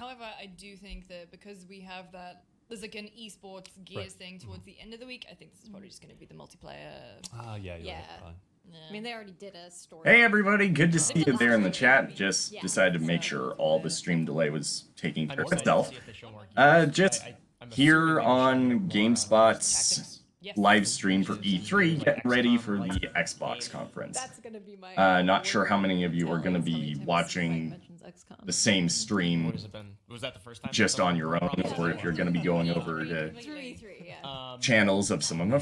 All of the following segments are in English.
However, I do think that because we have that, there's like an esports gears thing towards the end of the week. I think this is probably just going to be the multiplayer. Yeah. Yeah. I mean, they already did a story. Hey everybody, good to see you there in the chat. Just decided to make sure all the stream delay was taking care of itself. Just here on GameSpot's live stream for E3, getting ready for the Xbox conference. That's gonna be my. Not sure how many of you are going to be watching the same stream just on your own, or if you're going to be going over to channels of some of my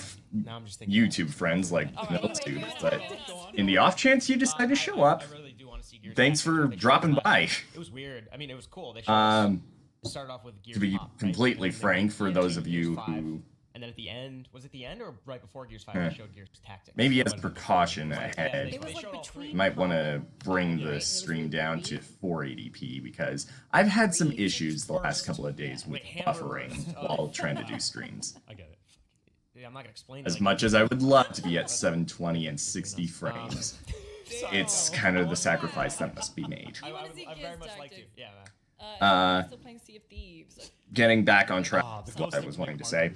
YouTube friends like Miltube. But in the off chance you decide to show up, thanks for dropping by. It was weird. I mean, it was cool. They started off with Gears to be 5, completely right? frank, for those of you who... And then at the end, was it the end or right before Gears 5 they showed Gears Tactics? Maybe as precaution ahead, Like you might want to bring the stream down to 480p, because I've had some issues the last couple of days with buffering while trying to do streams. I get it. Yeah, I'm not gonna explain As much as I would love to be at 720 and 60 frames, it's kind of the sacrifice that must be made. I very much like to. Yeah. Still playing Sea of Thieves. Getting back on track, that's what I was wanting to say.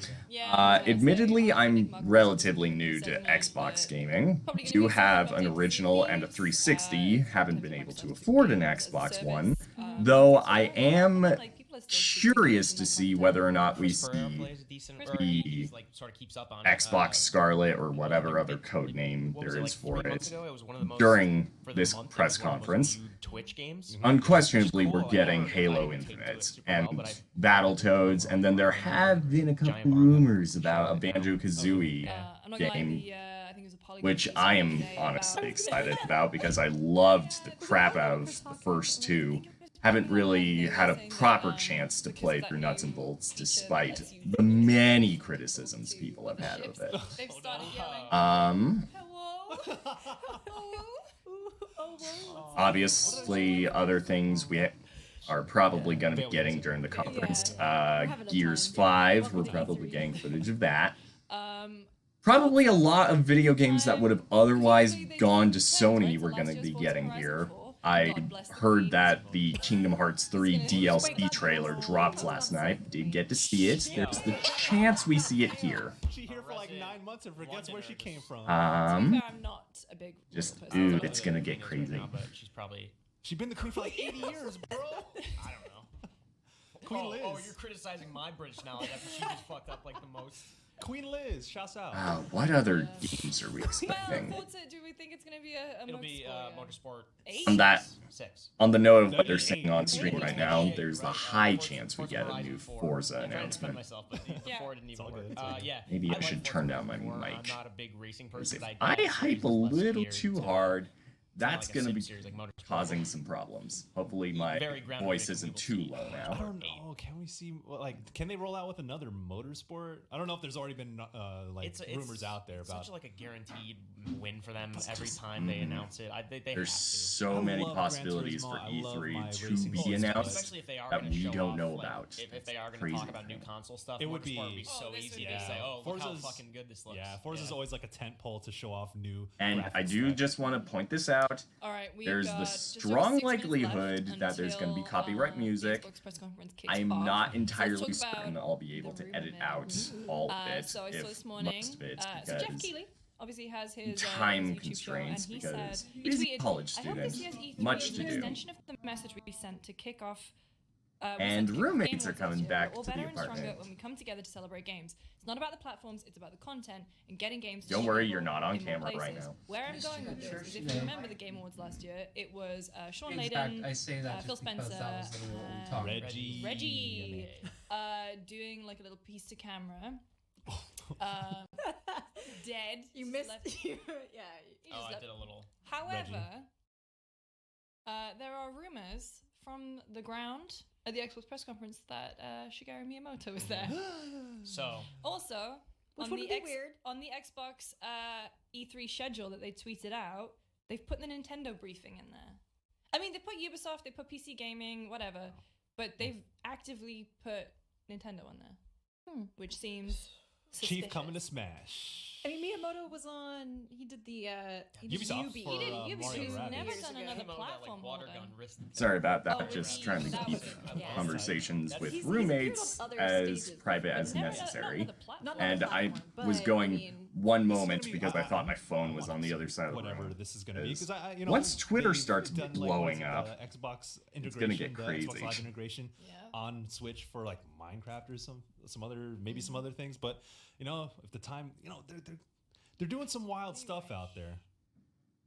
Admittedly, I'm relatively new to Xbox gaming. Do have an original and a 360, haven't been able to afford an Xbox One, though I am curious to see whether or not we see the Xbox Scarlet or whatever other code name there is for it during this press conference. Unquestionably, we're getting Halo Infinite and Battletoads, and then there have been a couple rumors about a Banjo-Kazooie game, which I am honestly excited about because I loved the crap out of the first two. Haven't really had a proper chance to play through nuts and bolts, despite the many criticisms people have had of it. Obviously, other things we are probably going to be getting during the conference. Gears 5, we're probably getting footage of that. Probably a lot of video games that would have otherwise gone to Sony we're going to be getting here. I heard that the Kingdom Hearts 3 DLC trailer dropped last night. Did get to see it. There's the chance we see it here. She here for like 9 months and forgets where she came from. Just, dude, it's gonna get crazy. She's been the queen for like 80 years, bro. I don't know. Queen Liz. Oh, you're criticizing my British knowledge after she just fucked up like the most. Queen Liz, shouts out. What other games are we expecting? Well, Forza, do we think it's going to be a It'll be Motorsport 8? On that, 6. on the note of what they're saying on stream right now, there's a high chance we get a new Forza announcement. Maybe I should turn down my mic. Not a big racing person. If I hype a little too hard, that's going to be causing some problems. Hopefully my voice isn't too low now. I don't know. Can we see, like, can they roll out with another motorsport? I don't know if there's already been like rumors out there about. It's such like a guaranteed win for them every time they announce it. There's so many possibilities for E3 to be announced that we don't know about. If they are going to talk about new console stuff, it would be so easy to say, oh, look how fucking good this looks. Yeah, Forza's always like a tent pole to show off new. And I do just want to point this out. There's the strong likelihood that there's going to be copyright music. I'm not entirely certain I'll be able to edit out all of it, if most of it, because obviously has his time constraints, because he's a college student, much to do. Extension of the message we sent to kick off. And roommates are coming back to the better and apartment. stronger when we come together to celebrate games. It's not about the platforms, it's about the content and getting games. Don't worry, you're not on camera right now. Where I'm going with this is, if you remember the Game Awards last year, it was Sean Layden, Phil Spencer, Reggie, doing like a little piece to camera. Dead. You missed. Yeah. I did a little. However, there are rumors from the ground at the Xbox press conference that Shigeru Miyamoto was there. So also on the Xbox E3 schedule that they tweeted out, they've put the Nintendo briefing in there. I mean, they put Ubisoft, they put PC gaming, whatever, but they've actively put Nintendo on there, which seems Chief coming to Smash. I mean, Miyamoto was on. He did the. He did Ubisoft Ubi. for, He did Mario Ubisoft. Rabbids. Never Years done ago. another That, platform water holder. gun wrist. Sorry about that. Oh, Just with trying the- to that keep was- yeah. conversations with He's appeared on roommates other as stages, private but as Never necessary. Not the platform. Not And the I platform, was but, going I mean, one This is moment gonna be- because I thought my phone I was wanna on the see other side of the whatever room. this is going to be Is because once Twitter they've starts done, blowing the up, Xbox integration, it's gonna get the crazy. Xbox Live integration Yeah. on Switch for like Minecraft or some other maybe some other things. But if the time they're doing some wild stuff out there.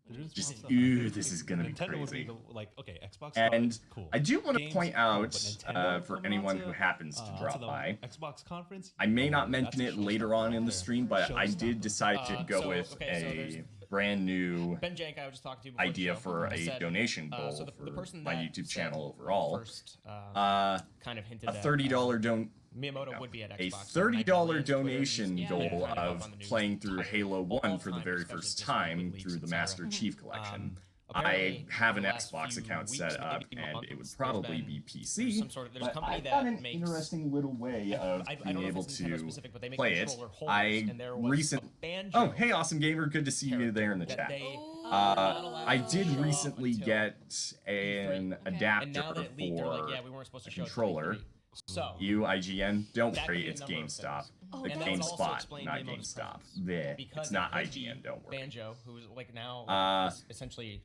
They're doing some Just wild stuff. ooh, this is gonna be Nintendo would be crazy. okay, Xbox. And cool. I do want to Games, point cool, out but Nintendo for coming anyone onto- who happens to drop the by, Xbox conference. I may not that's mention a it showstopper later on in right the there. stream, but I did Showstopper. decide to go with a brand new Ben Jank, I was just talking to you before the idea show. for I a said, donation goal so the for person my that YouTube said channel overall. First, kind of hinted A at, $30 Miyamoto would be at a Xbox. $30 donation Yeah. goal Yeah. of On the news playing through entire- Halo 1 for the all very time, first especially time with through leaks, the etc. Master Chief Collection. I Apparently, have an the last Xbox few account weeks, set up, maybe and months, it would there's probably been- be there's PC. some sort of- there's a But company I've that got an makes- interesting little way of I don't being know if able it's Nintendo to specific, but they make play it. controller holders, and there was a banjo Oh, hey, awesome gamer! Good to see you there in the that chat. they I did show off recently until get Okay. an And now adapter that it leaked, they're like, for yeah, we weren't supposed to a show controller. 23. So you, IGN. Don't That worry, could be a it's number of GameStop. things. Oh, The that would also GameSpot, explain not Miyamoto's GameStop. presence. Bleh, because it's not it could be IGN. Don't worry. Banjo, who's like now essentially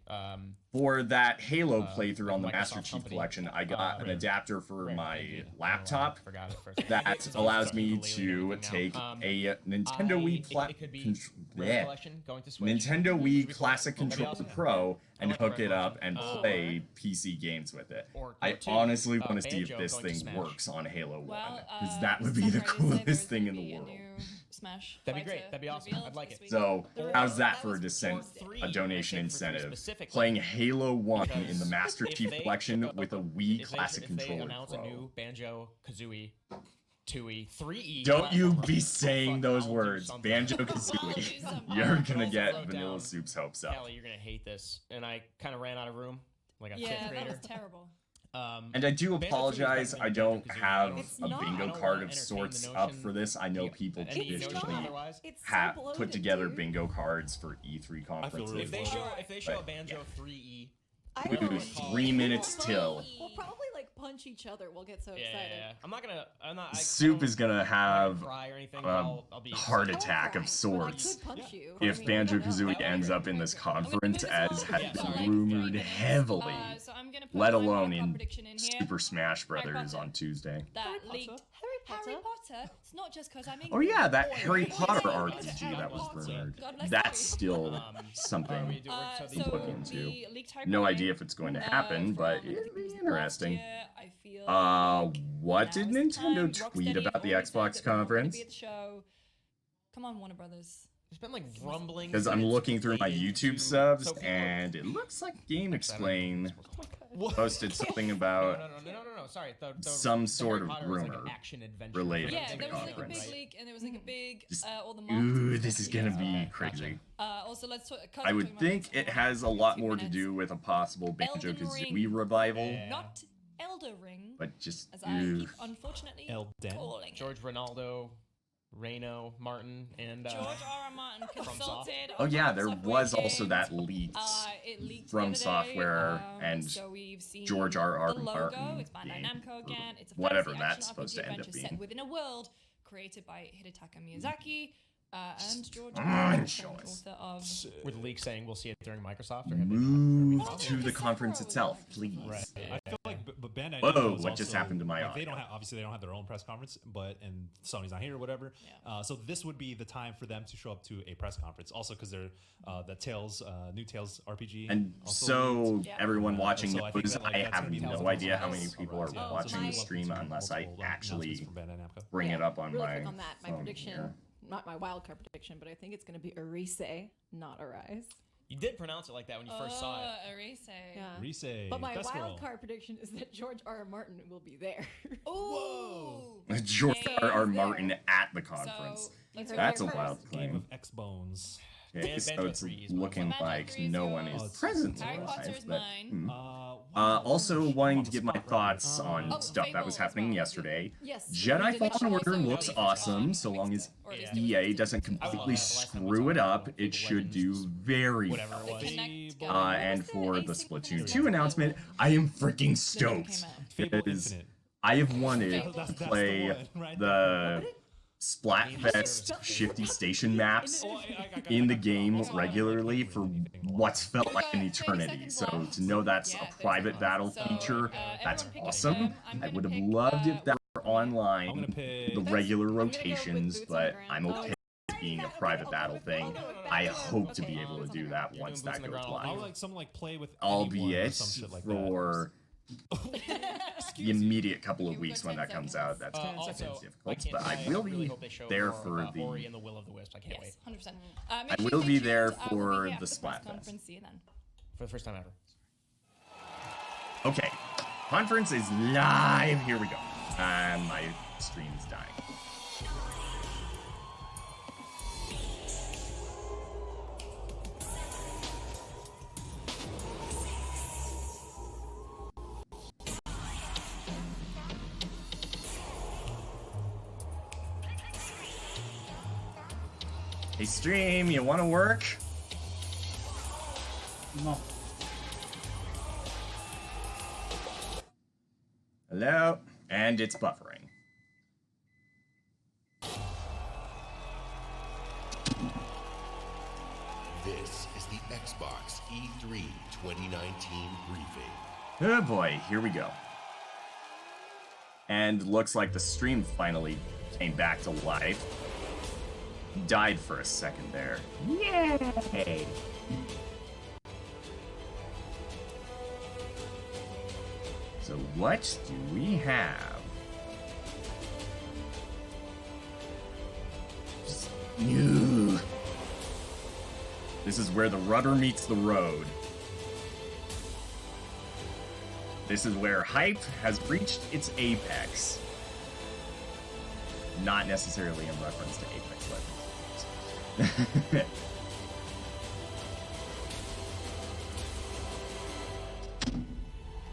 For that Halo playthrough on the Microsoft Master Chief company. Collection, I got an adapter for Brand my new. laptop Forgot it first. that It's all allows stuff me ukulele and to everything take now. a Nintendo Wii It could be Rare Collection going to Switch. Nintendo Which would Wii be cool. Classic That'd be Controller awesome. Pro and like hook Rare it up Collection. and play PC games with it. Or I two, honestly want to see if Banjo this going to thing Smash. works on Halo 1, Well, because that would be the Samurai Saber is coolest thing in gonna the be a world. new Smash That'd be fighter great. That'd be awesome. revealed I'd like this it. week. So, The how's that that for a was descent, three. a donation I think for three incentive? specifically. Playing Halo 1 in the Because Master if Chief they Collection ship with a out- Wii if they- Classic if they Controller announce a Pro. new Banjo, Kazooie, 2E, 3E. Don't you platform, be saying those I'll do words. something. Banjo I'll do Kazooie. something. You're I'll gonna also get slow Vanilla down. Soup's hopes up. Callie, you're gonna hate this. And I kind of ran out of room, like a Yeah, fifth that grader. was terrible. And I do Banjo Kazooie apologize, is I better than don't Banjo-Kazooie. have It's a not. bingo I don't card wanna of entertain sorts the up notion- for this. I know people any notion traditionally otherwise. It's so put bloated, together dude. bingo cards for E3 conferences. really If they bloated. show a But, Banjo 3E, I Ooh, know. 3 minutes till. We'll probably like punch each other. We'll get so yeah, excited. I'm not gonna. I'm not. I Soup don't- is gonna I'm not have gonna cry or anything. a I'll be heart I won't attack cry, of but sorts I could punch you. if I mean, Banjo I don't know. Kazooie That would ends be up in this I'm gonna conference move as this has along for, been like, rumored 3 minutes. heavily, So I'm gonna put let my alone wildcard in prediction in here. Super Smash Harry Brothers Potter. on Tuesday. That Harry leaked Potter? Harry Potter. It's not just because I'm Oh yeah, that English. Harry Potter Yeah, RPG yeah, that was Potter. rumored. God bless That's you. still something so So look into. the leaked Harry No Potter idea game, if it's going to happen, from, but I think it'd it be was last interesting. year, I feel What now did is the Nintendo time. tweet Rocksteady about the always said Xbox that they were gonna conference? be at the show. Come on, Warner Brothers. There's been like rumblings. Because I'm that it's looking through my related YouTube to- subs, so people- and it looks like Game Explain What? posted something No, about no. Sorry. The some the sort Harry of Potter is like an rumor action adventure related Yeah, to the there was like a conference. big leak, and there was like a big Just, all the Ooh, marketing this is gonna stuff. be Okay, crazy. Also, let's talk. I would think it has a lot more to do with a possible Elden Banjo-Kazooie Ring. revival, Yeah. Not Elder Ring, but just as I ooh. keep unfortunately Elden. calling it. George Ronaldo, Reno, Martin, and George R. R. Martin consulted. Oh on yeah, there Software was also Games. that leaked It leaked from the other day, software, and so we've seen George R. R. the logo. Martin It's Bandai game, Namco again. It's a whatever fantasy that's action supposed RPG to end up adventure set being. within a world created by Hidetaka Miyazaki and George R. Come R. on, Martin, show us. author of. with leak saying we'll see it during Microsoft or have they Move not? to the conference itself, please. Right. I feel like, but Bandai. Whoa, Namco is what just also- happened to my like, They audio? don't have obviously they don't have their own press conference, and Sony's not here or whatever. Yeah. So this would be the time for them to show up to a press conference. Also because they're the Tales, new Tales RPG. And also so leaked. Yeah. everyone watching So I think knows, that, like, I that's have gonna be no multiple idea how times many people are around. Yeah, so watching my- the stream unless I multiple actually announcements from Bandai Namco. bring it up on really my quick on that. My phone prediction, here. not my wild card prediction, but I think it's going to be Arise, not Arise. You did pronounce it like that when you first saw it. Erase. Yeah. Risei, But my best wild girl. card prediction is that George R. R. Martin will be there. Ooh. George Yeah. R. R. There. Martin at the conference. So let's heard That's a it here wild first. Game claim. of X Bones. So it's looking Mad like Hatter is no one yours. is presently Harry Potter alive. is But, mine. also wanting to give my thoughts on stuff that was happening yesterday. Jedi Fallen Order looks awesome, so long as EA doesn't completely screw it up. It should do very well. And for the Splatoon 2 announcement, I am freaking stoked because I have wanted to play the Splatfest Shifty Station maps in the game regularly for what's felt like an eternity. So to know that's a private battle feature, that's awesome. I would have loved if that were online, the regular rotations, but I'm okay with being a private battle thing. I hope to be able to do that once that goes live. Albeit for the immediate couple of weeks when that comes out, that's difficult, but I will be there for the... Yes, 100%. I will be there for the Splatfest. For the first time ever. Okay, conference is live. Here we go. My stream is dying. Hey, stream, you want to work? No. Hello? And it's buffering. This is the Xbox E3 2019 briefing. Oh boy, here we go. And looks like the stream finally came back to life. Died for a second there. Yay! So what do we have? Ew. This is where the rudder meets the road. This is where hype has reached its apex. Not necessarily in reference to Apex Legends.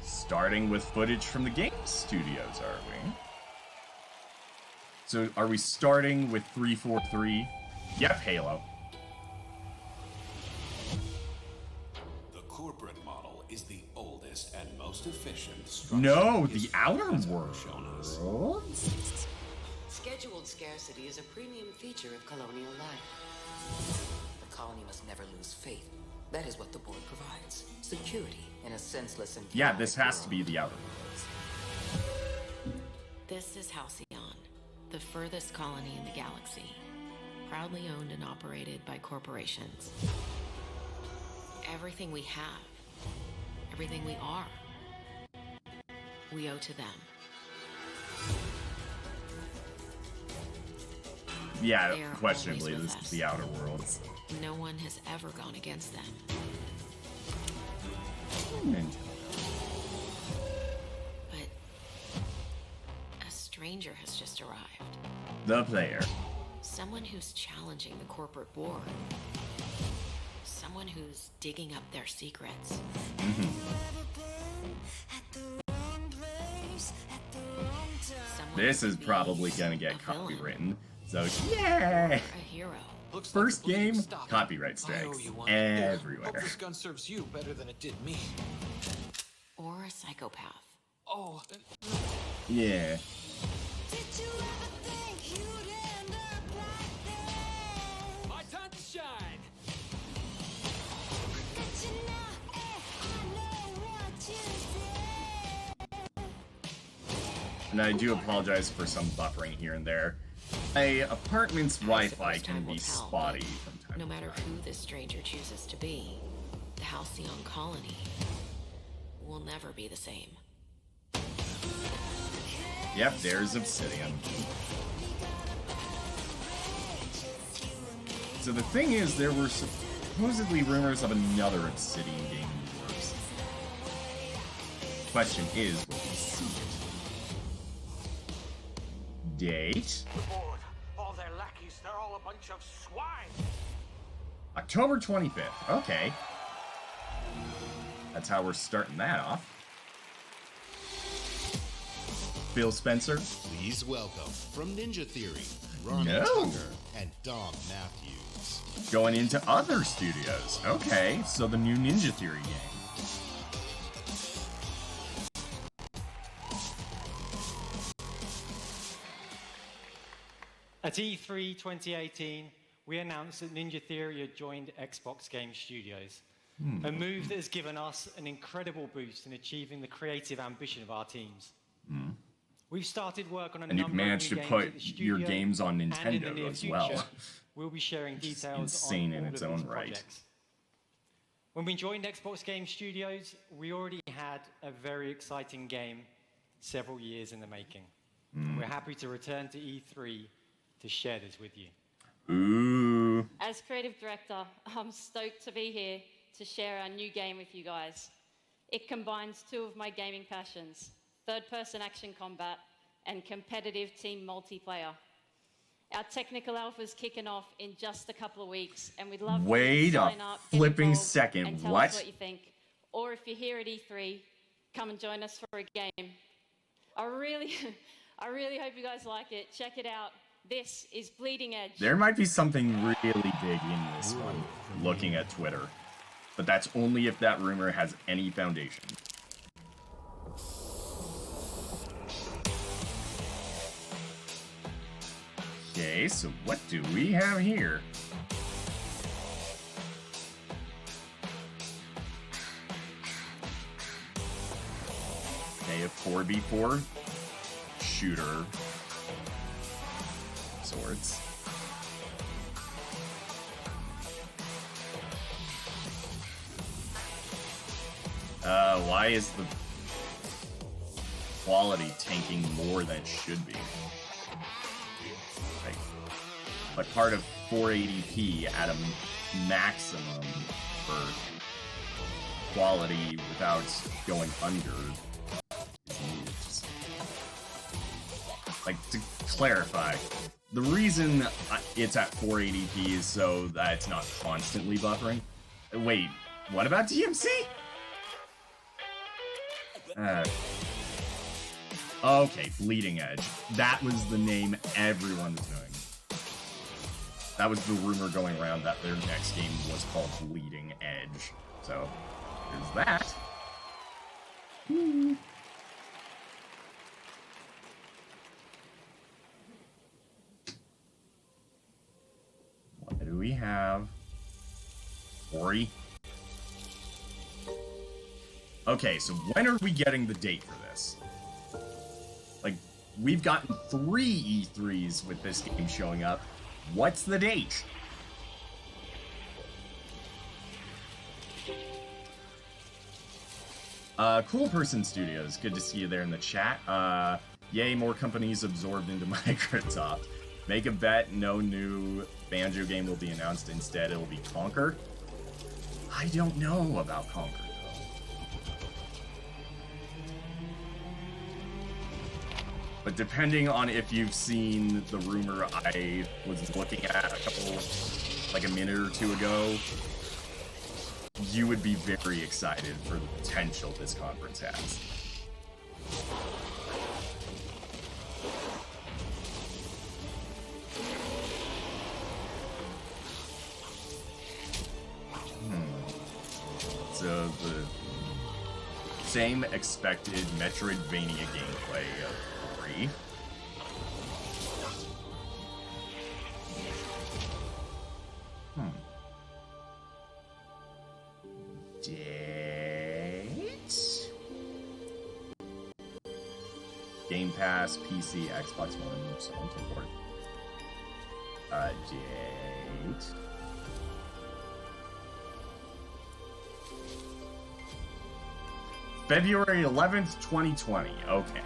Starting with footage from the game studios, are we? So are we starting with 343? Yep, Halo. The corporate model is the oldest and most efficient structure. No, the Outer World. Scheduled scarcity is a premium feature of colonial life. The colony must never lose faith. That is what the board provides. Security in a senseless and yeah, this has to be the Outer Worlds. This is Halcyon, the furthest colony in the galaxy. Proudly owned and operated by corporations. Everything we have, everything we are, we owe to them. Yeah, questionably, this is the Outer Worlds. No one has ever gone against them. But a stranger has just arrived. The player. Someone who's challenging the corporate board. Someone who's digging up their secrets. This is probably gonna get copywritten. So, yay! A hero. First game, copyright strikes everywhere. Hope this gun serves you better than it did me. Or a psychopath. Oh. Yeah. My time to shine. And I do apologize for some buffering here and there. My apartment's Wi-Fi can be spotty from time to time. No matter who this stranger chooses to be, the Halcyon colony will never be the same. Yep, there's Obsidian. So the thing is, there were supposedly rumors of another Obsidian game in the works. Question is, will we see it? Date? The board, all their lackeys, they're all a bunch of swine. October 25th. Okay. That's how we're starting that off. Phil Spencer. Please welcome, from Ninja Theory, Ronnie Tucker and Dom Matthews. Going into other studios. Okay, so the new Ninja Theory game. At E3 2018, we announced that Ninja Theory had joined Xbox Game Studios, a move that has given us an incredible boost in achieving the creative ambition of our teams. We've started work on a number of new games at the studio, your games on and in the Nintendo near as future, well. we'll be sharing details insane on in all its of own these right. projects. When we joined Xbox Game Studios, we already had a very exciting game several years in the making. We're happy to return to E3 to share this with you. Ooh. As creative director, I'm stoked to be here to share our new game with you guys. It combines two of my gaming passions, third-person action combat and competitive team multiplayer. Our technical alpha's kicking off in just a couple of weeks, and we'd love for you to sign up, get flipping involved, second. and tell us what you think. Or if you're here at E3, come and join us for a game. I really hope you guys like it. Check it out. This is Bleeding Edge. There might be something really big in this one, looking at Twitter. But that's only if that rumor has any foundation. Okay, so what do we have here? Okay, a 4v4 shooter. Swords. Why is the quality tanking more than it should be? Like part of 480p at a maximum for quality without going under is needed. Like, to clarify, the reason it's at 480p is so that it's not constantly buffering. Wait, what about DMC? Okay, Bleeding Edge. That was the name everyone was knowing. That was the rumor going around that their next game was called Bleeding Edge. So, there's that. What do we have? Ori? Okay, so when are we getting the date for this? Like, we've gotten 3 E3s with this game showing up. What's the date? Cool Person Studios, good to see you there in the chat. Yay, more companies absorbed into Microsoft. Make a bet, no new Banjo game will be announced. Instead, it'll be Conquer. I don't know about Conquer, though. But depending on if you've seen the rumor I was looking at like a minute or two ago, you would be very excited for the potential this conference has. So the same expected Metroidvania gameplay of 3. Date? Game Pass, PC, Xbox One, so on and so forth. Date? February 11th, 2020. Okay.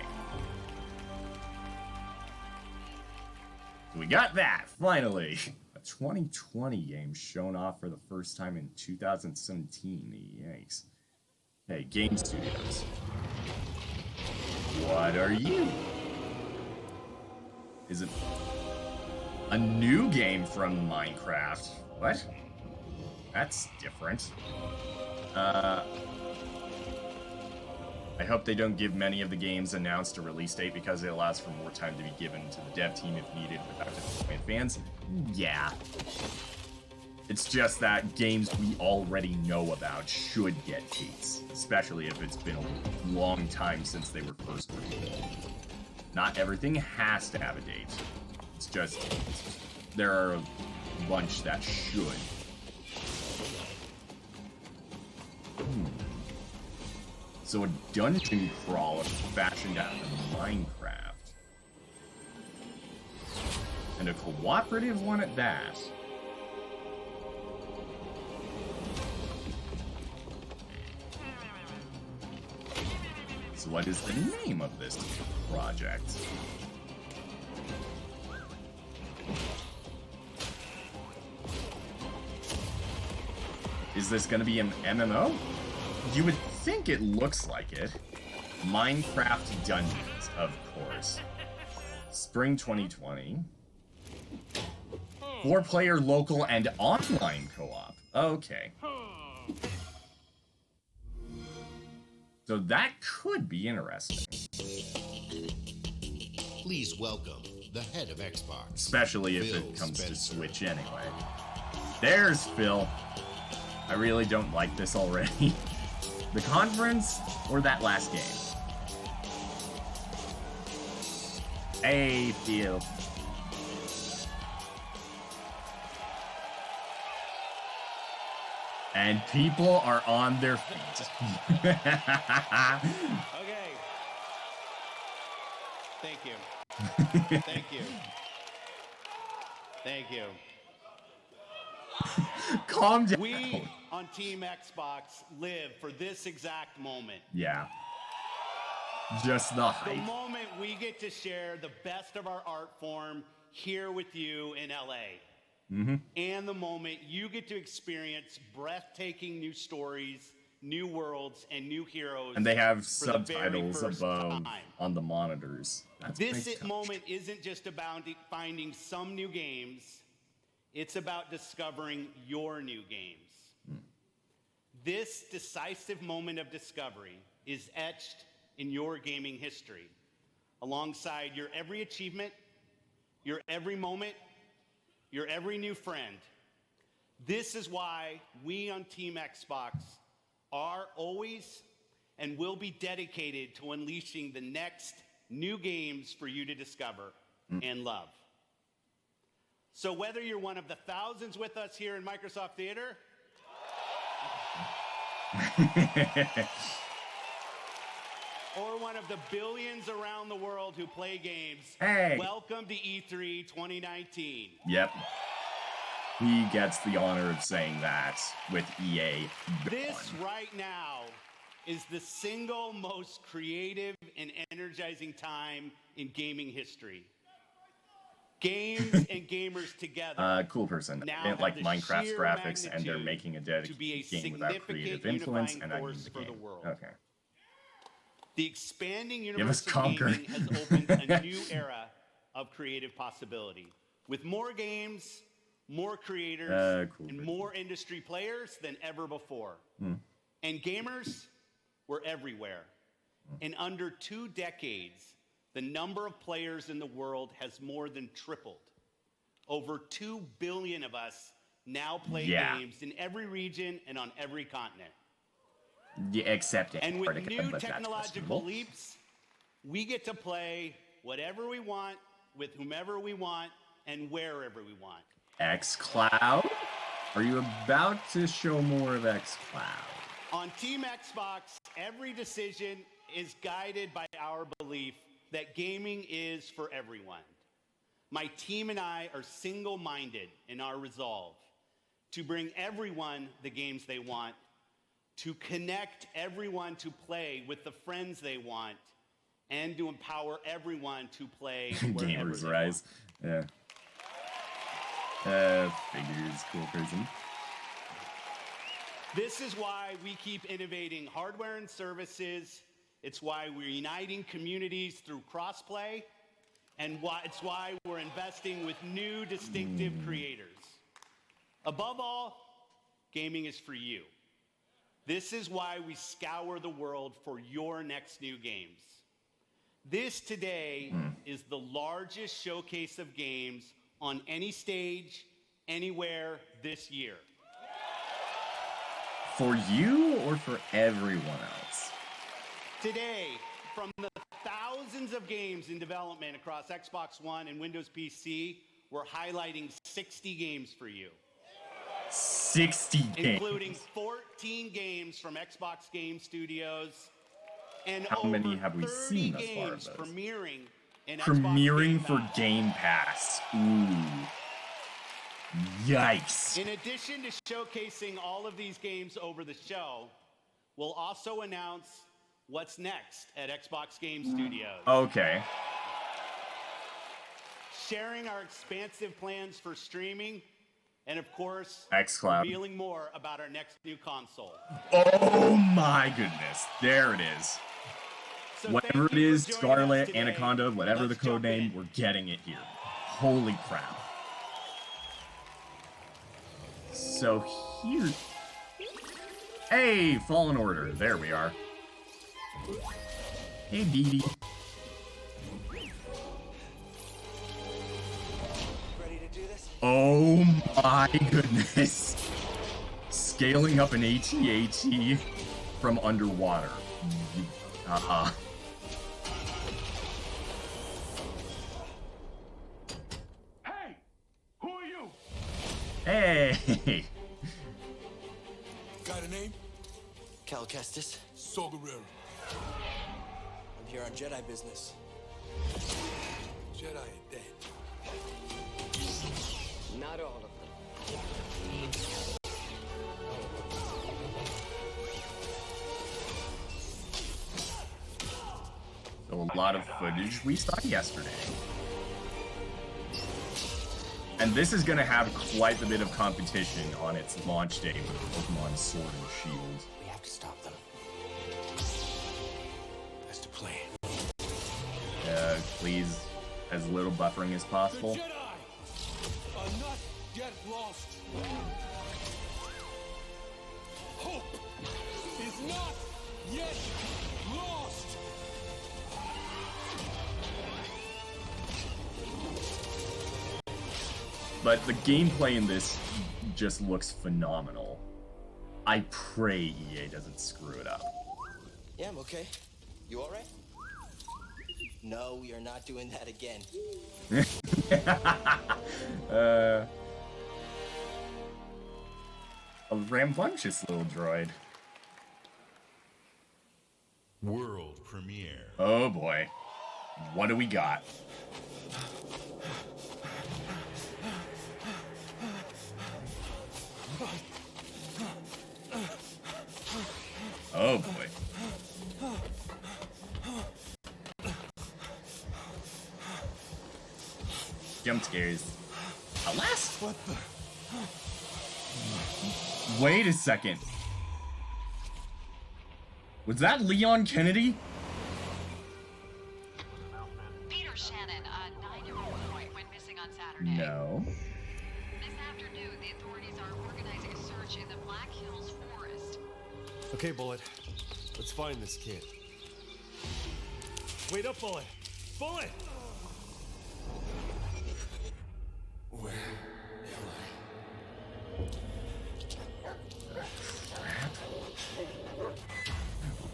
We got that, finally. A 2020 game shown off for the first time in 2017. Yikes. Hey, Game Studios. What are you? Is it a new game from Minecraft? What? That's different. I hope they don't give many of the games announced a release date because it allows for more time to be given to the dev team if needed without disappointing fans. Yeah. It's just that games we already know about should get dates, especially if it's been a long time since they were first revealed. Not everything has to have a date. It's just, there are a bunch that should. So a dungeon crawler fashioned out of Minecraft. And a cooperative one at that. So what is the name of this project? Is this going to be an MMO? You would think it looks like it. Minecraft Dungeons, of course. Spring 2020. 4-player local and online co-op. Okay. So that could be interesting. Please welcome the head of Xbox. Especially if it comes to Switch anyway. There's Phil. I really don't like this already. The conference or that last game? Hey, Phil. And people are on their feet. Okay. Thank you. Thank you. Thank you. Calm down. We on Team Xbox live for this exact moment. Yeah. Just the hype. The moment we get to share the best of our art form here with you in LA. Mm-hmm. And the moment you get to experience breathtaking new stories, new worlds, and new heroes. And they have subtitles above on the monitors. This moment isn't just about finding some new games. It's about discovering your new games. This decisive moment of discovery is etched in your gaming history, alongside your every achievement, your every moment, your every new friend. This is why we on Team Xbox are always and will be dedicated to unleashing the next new games for you to discover and love. So whether you're one of the thousands with us here in Microsoft Theater, or one of the billions around the world who play games, welcome to E3 2019. Yep. He gets the honor of saying that with EA. This right now is the single most creative and energizing time in gaming history. Games and gamers together. Cool person. They didn't like Minecraft's graphics, and they're making a dedicated game without creative influence, and I mean the game. Okay. The expanding universe of gaming has opened a new era of creative possibility, with more games, more creators, and more industry players than ever before. And gamers were everywhere. In under 2 decades, the number of players in the world has more than tripled. Over 2 billion of us now play games in every region and on every continent. Yeah, except and with new technological leaps, we get to play whatever we want, with whomever we want, and wherever we want. xCloud? Are you about to show more of xCloud? On Team Xbox, every decision is guided by our belief that gaming is for everyone. My team and I are single-minded in our resolve to bring everyone the games they want, to connect everyone to play with the friends they want, and to empower everyone to play wherever Gamers they Rise. want. Yeah. Figures, cool person. This is why we keep innovating hardware and services. It's why we're uniting communities through crossplay, and it's why we're investing with new distinctive creators. Above all, gaming is for you. This is why we scour the world for your next new games. This today is the largest showcase of games on any stage, anywhere this year. For you or for everyone else? Today, from the thousands of games in development across Xbox One and Windows PC, we're highlighting 60 games for you. 60 games. Including 14 games from Xbox Game Studios. And how many have we seen thus far of those? Premiering for Game Pass. Ooh. Yikes. In addition to showcasing all of these games over the show, we'll also announce what's next at Xbox Game Studios. Okay. Sharing our expansive plans for streaming, and of course, xCloud. Revealing more about our next new console. Oh my goodness. There it is. So whatever it is, Scarlet, Anaconda, whatever the code name, we're getting it here. Holy crap. So here... Hey, Fallen Order. There we are. Hey, Dee Dee. Ready to do this? Oh my goodness. Scaling up an AT-AT from underwater. Hey! Who are you? Hey! Got a name? Cal Kestis. Sogaril. I'm here on Jedi business. Jedi are dead. Not all of them. So a lot of footage we saw yesterday. And this is going to have quite a bit of competition on its launch day with Pokemon Sword and Shield. We have to stop them. That's the plan. Please, as little buffering as possible. The Jedi are not yet lost. Hope is not yet lost. But the gameplay in this just looks phenomenal. I pray EA doesn't screw it up. Yeah, I'm okay. You all right? No, we are not doing that again. A rambunctious little droid. World premiere. Oh boy. What do we got? Oh boy. Jump scares. Alas? What the? Wait a second. Was that Leon Kennedy? Peter Shannon, a 9-year-old boy went missing on Saturday. No. This afternoon, the authorities are organizing a search in the Black Hills Forest. Okay, Bullet. Let's find this kid. Wait up, Bullet! Bullet! Where am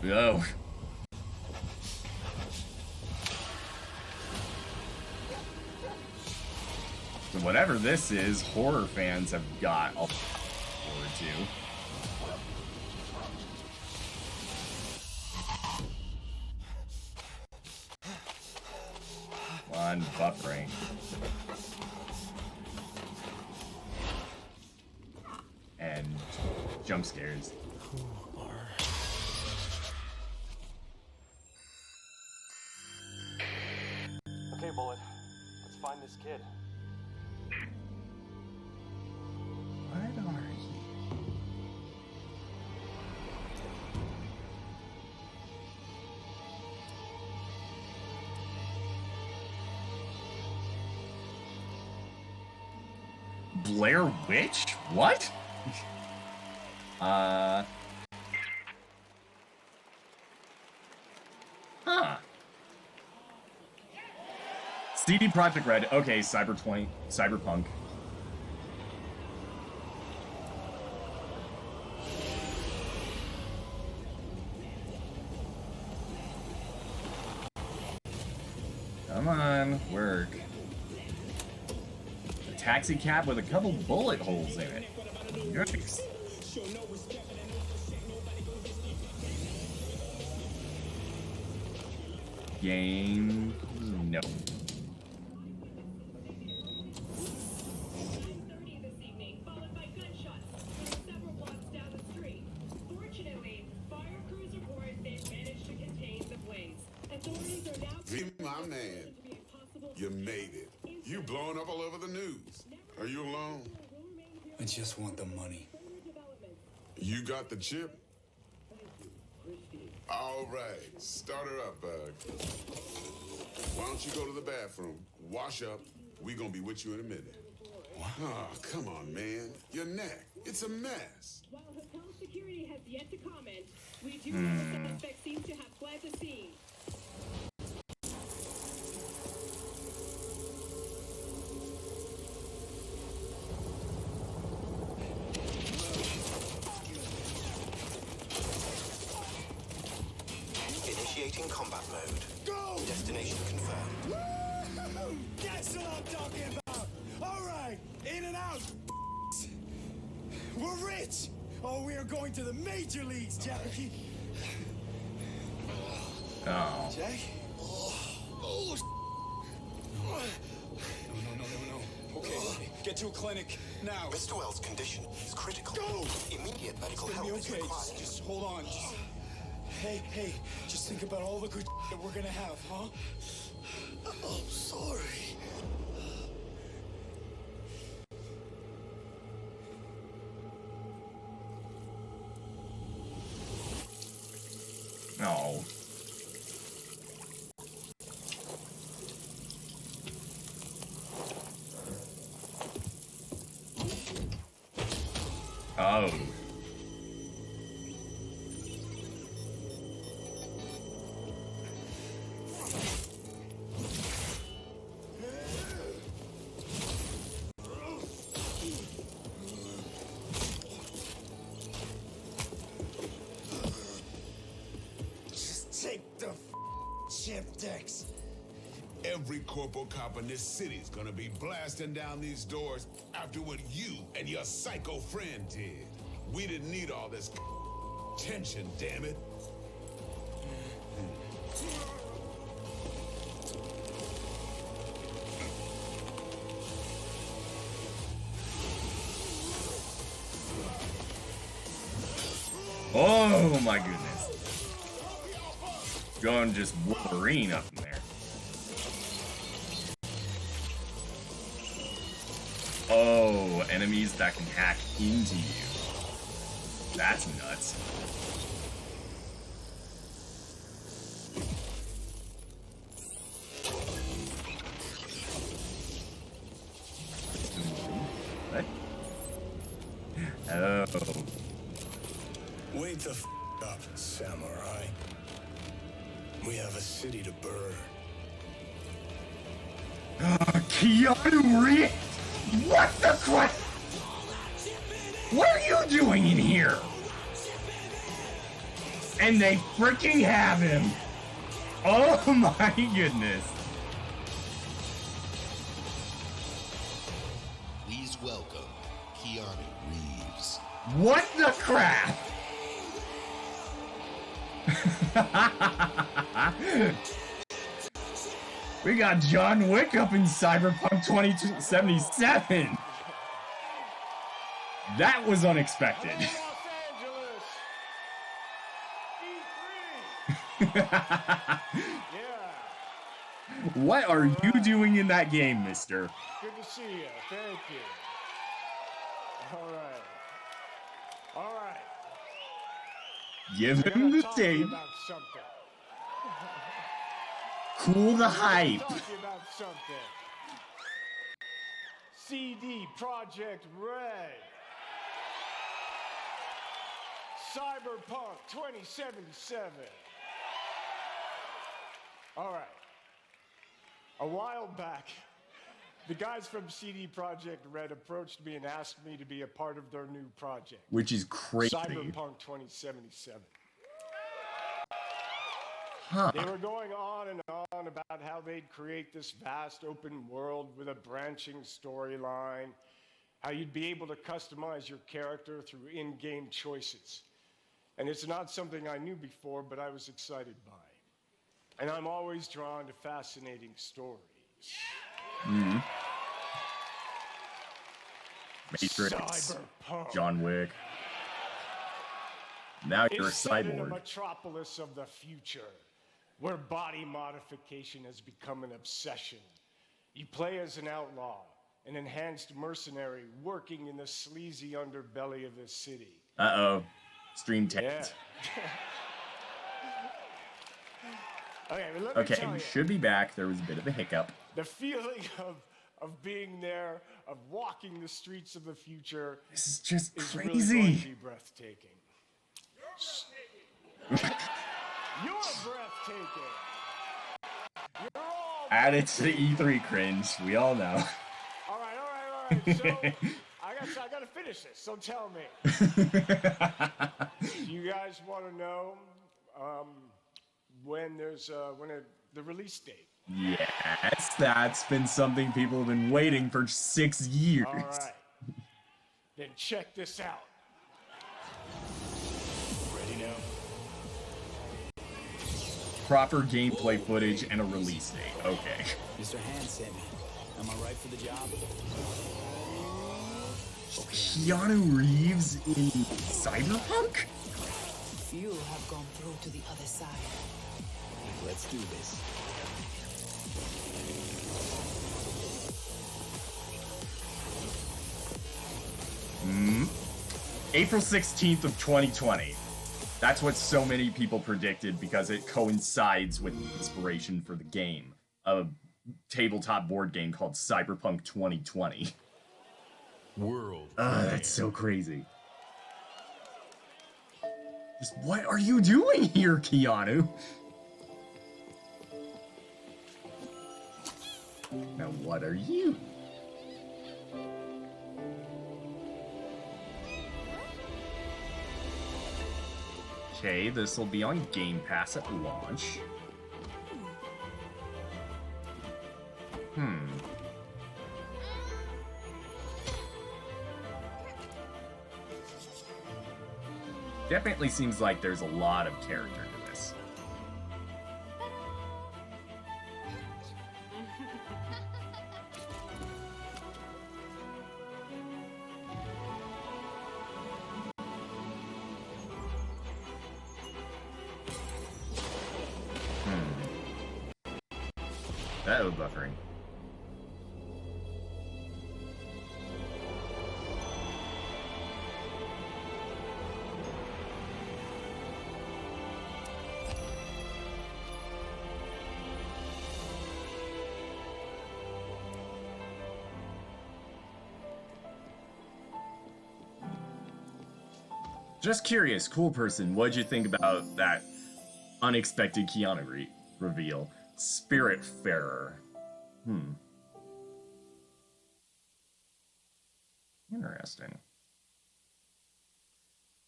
I? No. So whatever this is, horror fans have got a forward to. On buffering. And jump scares. Okay, Bullet. Let's find this kid. What are you? Blair Witch? What? Huh. CD Projekt Red. Okay, Cyberpunk. Come on, work. A taxi cab with a couple bullet holes in it. Yikes. Game. No. My man, you made it. You blowing up all over the news. Are you alone? I just want the money. You got the chip? All right, start her up, Bug. Why don't you go to the bathroom, wash up, we gonna be with you in a minute. What? Oh, come on, man. Your neck, it's a mess. While hotel security has yet to comment, we do know the suspect seems to have fled the scene. Initiating combat mode. Go! Destination confirmed. Woo! That's what I'm talking about! Alright, in and out! We're rich! Oh, we are going to the major leagues, Jackie! Oh. Jack? Oh, no. Okay, get to a clinic now. Mr. Wells' condition is critical. Go! Immediate medical It's gonna help be is okay. required. Just hold on. Hey, just think about all the good that we're gonna have, huh? I'm sorry. No. Oh. Just take the chip decks. Every corporal cop in this city is gonna be blasting down these doors after what you and your psycho friend did. We didn't need all this tension, damn it. Oh my goodness. Going just Wolverine up in there. Oh, enemies that can hack into you. That's nuts. What? Oh. Wait the up, samurai. We have a city to burn. Keanu Reeves? What the crap? What are you doing in here? And they freaking have him. Oh my goodness. Please welcome Keanu Reeves. What the crap? We got John Wick up in Cyberpunk 2077. That was unexpected. What are you doing in that game, mister? Good to see you. Thank you. All right. Give him the tape. Cool the hype. Talk to you about something. CD Projekt Red. Cyberpunk 2077. All right. A while back, the guys from CD Projekt Red approached me and asked me to be a part of their new project. Which is crazy. Cyberpunk 2077. Huh. They were going on and on about how they'd create this vast open world with a branching storyline, how you'd be able to customize your character through in-game choices. And it's not something I knew before, but I was excited by. And I'm always drawn to fascinating stories. Mm-hmm. Matrix, Cyberpunk. John Wick. Now you're a It's set in a cyborg. metropolis of the future, where body modification has become an obsession. You play as an outlaw, an enhanced mercenary working in the sleazy underbelly of the city. Uh-oh. Stream tanked. Yeah. Okay, but let me Okay, tell we you, should be back. There was a bit of a hiccup. the feeling of being there, of walking the streets of the future, This is just is crazy. really going to be breathtaking. You're breathtaking. You're all Add it to the E3 cringe. We all know. All right. So I got to finish this. So tell me, do you guys want to know when the release date? Yes, that's been something people have been waiting for 6 years. All right. Then check this out. Ready now? Proper gameplay footage and a release date. Okay. Mr. Hand sent me. Am I right for the job? Keanu Reeves in Cyberpunk? Few have gone through to the other side. Let's do this. April 16th of 2020. That's what so many people predicted because it coincides with the inspiration for the game. A tabletop board game called Cyberpunk 2020. World. That's so crazy. Just what are you doing here, Keanu? Now what are you? Okay, this will be on Game Pass at launch. Definitely seems like there's a lot of character to this. Uh-oh, buffering. Just curious, cool person, what'd you think about that unexpected Keanu reveal? Spiritfarer. Interesting.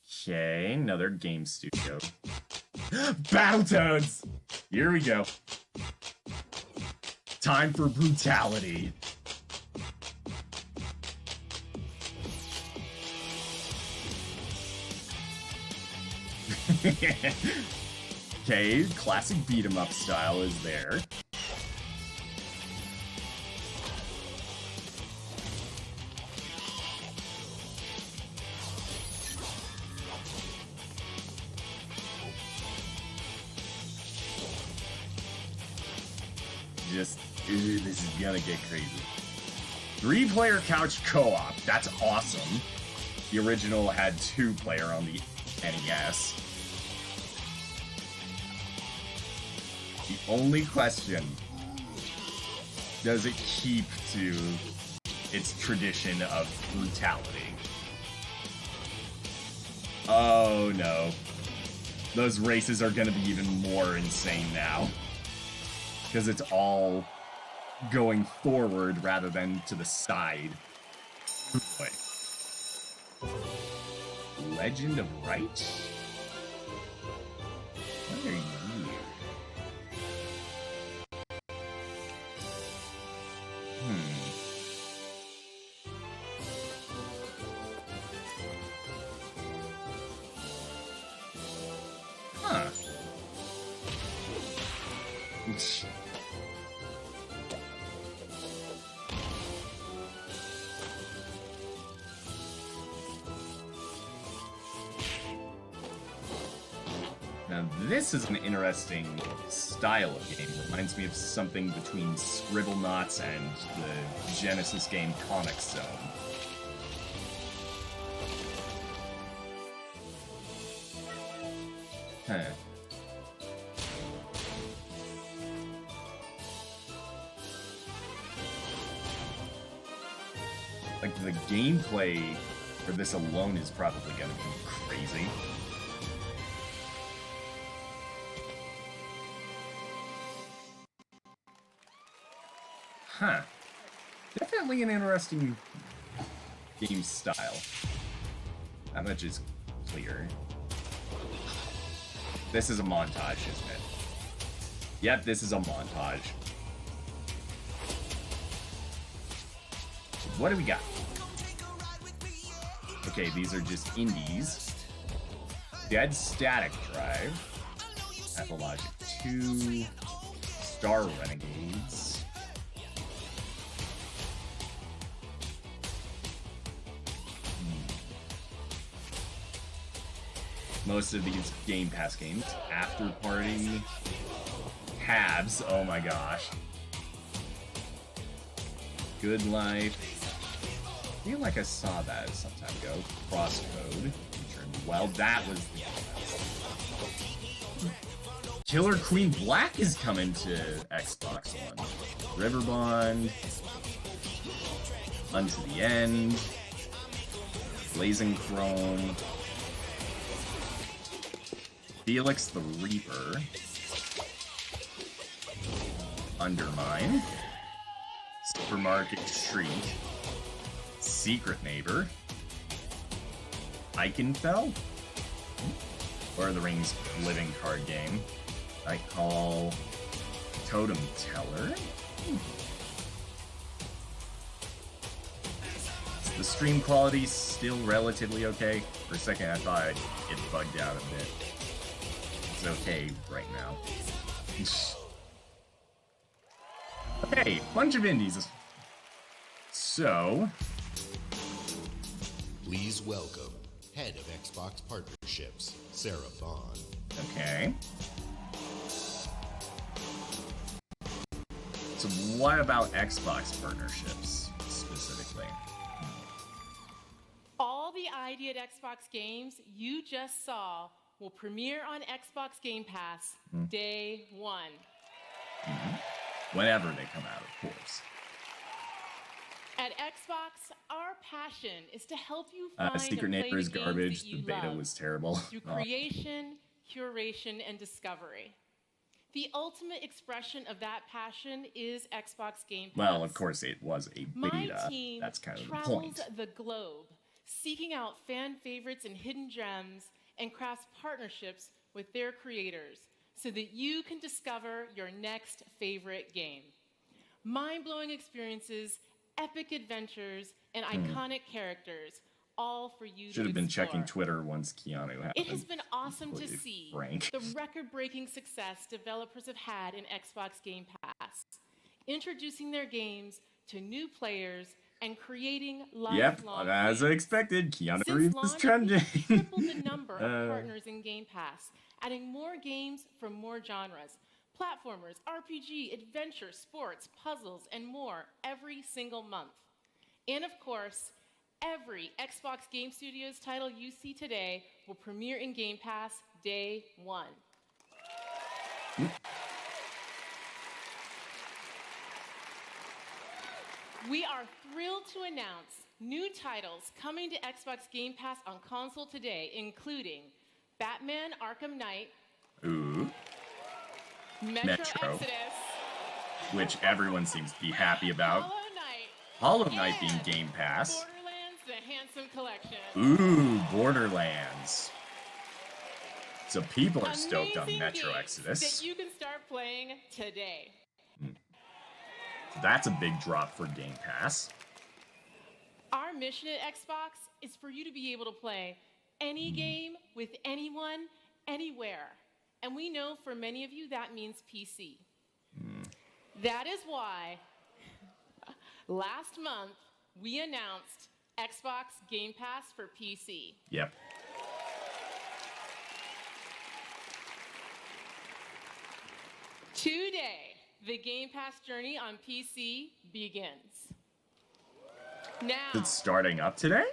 Okay, another game studio. Battletoads! Here we go. Time for brutality. Okay, classic beat 'em up style is there. Just, this is gonna get crazy. 3-player couch co-op, that's awesome. The original had 2-player on the NES. The only question, does it keep to its tradition of brutality? Oh no. Those races are gonna be even more insane now. Because it's all going forward rather than to the side. Boy. Legend of Right? What are you? Huh. Now this is an interesting style of game. Reminds me of something between Scribblenauts and the Genesis game Comic Zone. Huh. Like, the gameplay for this alone is probably gonna be crazy. Huh. Definitely an interesting game style. That much is clear. This is a montage, isn't it? Yep, this is a montage. What do we got? Okay, these are just indies. Dead Static Drive. Pathologic 2. Star Renegades. Most of these Game Pass games. After Party. Habs. Oh my gosh. Good Life. I feel like I saw that some time ago. Crosscode. Well, that was Killer Queen Black is coming to Xbox One. Riverbond. Unto the End. Blazing Chrome. Felix the Reaper. Undermine. Supermarket Street. Secret Neighbor. Eichenfell? Lord of the Rings living card game. I call Totem Teller. The stream quality still relatively okay. For a second I thought it bugged out a bit. It's okay right now. Okay, bunch of indies. So, please welcome Head of Xbox Partnerships, Sarah Vaughn. Okay. So what about Xbox partnerships, specifically? All the ID at Xbox games you just saw will premiere on Xbox Game Pass day one. Whenever they come out, of course. At Xbox, our passion is to help you find Secret and play Neighbor is the games garbage. that you The beta love was terrible. through creation, curation, and discovery. The ultimate expression of that passion is Xbox Game Pass. Well, of course, it was a My beta. team That's kind of the travels point. the globe, seeking out fan favorites and hidden gems, and crafts partnerships with their creators so that you can discover your next favorite game. Mind-blowing experiences, epic adventures, and iconic characters, all for you Should to have been explore. checking Twitter once Keanu happened. It has been awesome to Completely see frank. the record-breaking success developers have had in Xbox Game Pass, introducing their games to new players and creating lifelong as I expected, Keanu Since Reeves is launch, trending. we've tripled the number of partners in Game Pass, adding more games from more genres. Platformers, RPG, adventure, sports, puzzles, and more every single month. And of course, every Xbox Game Studios title you see today will premiere in Game Pass day one. We are thrilled to announce new titles coming to Xbox Game Pass on console today, including Batman Arkham Knight, Ooh. Metro Exodus, which everyone seems to be happy about. Hollow Knight being Game Pass. Borderlands, the Handsome Collection. Ooh, Borderlands. So people are stoked on Metro games Exodus. that you can start playing today. So that's a big drop for Game Pass. Our mission at Xbox is for you to be able to play any game with anyone, anywhere. And we know for many of you that means PC. That is why last month we announced Xbox Game Pass for PC. Yep. Today, the Game Pass journey on PC begins. Now, It's starting up today?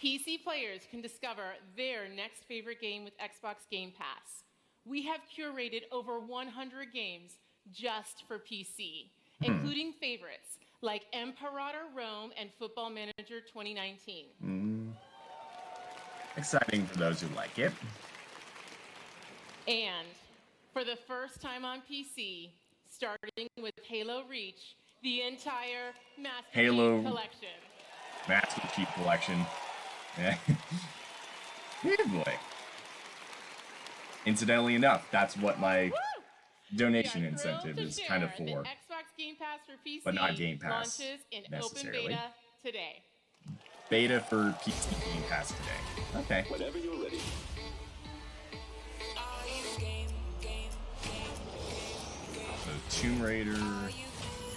PC players can discover their next favorite game with Xbox Game Pass. We have curated over 100 games just for PC, including favorites like Imperator Rome and Football Manager 2019. Exciting for those who like it. And for the first time on PC, starting with Halo Reach, the entire Master Halo Chief Collection. Master Chief Collection. Yeah. Yeah, boy. Incidentally enough, that's what my donation incentive is kind of for. Xbox Game Pass for PC But not Game Pass launches in open necessarily. beta today. Beta for PC Game Pass today. Okay. Whenever you're ready. So Tomb Raider,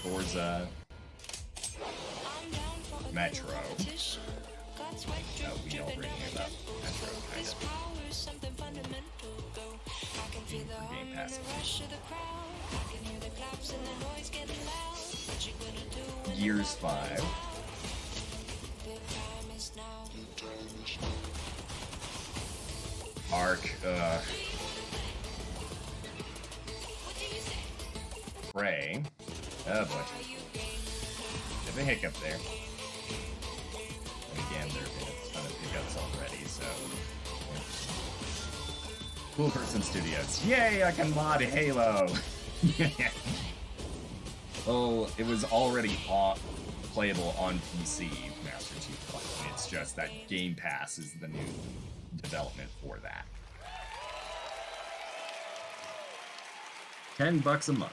Forza, Metro. We already knew about Metro, kind of. Game Pass. Gears 5. Ark, Prey. Oh boy. There's a hiccup there. And again, there have been a ton of hiccups already, so. Cool Person Studios. Yay, I can mod Halo! Oh, it was already playable on PC, Master Chief Collection. It's just that Game Pass is the new development for that. $10 a month.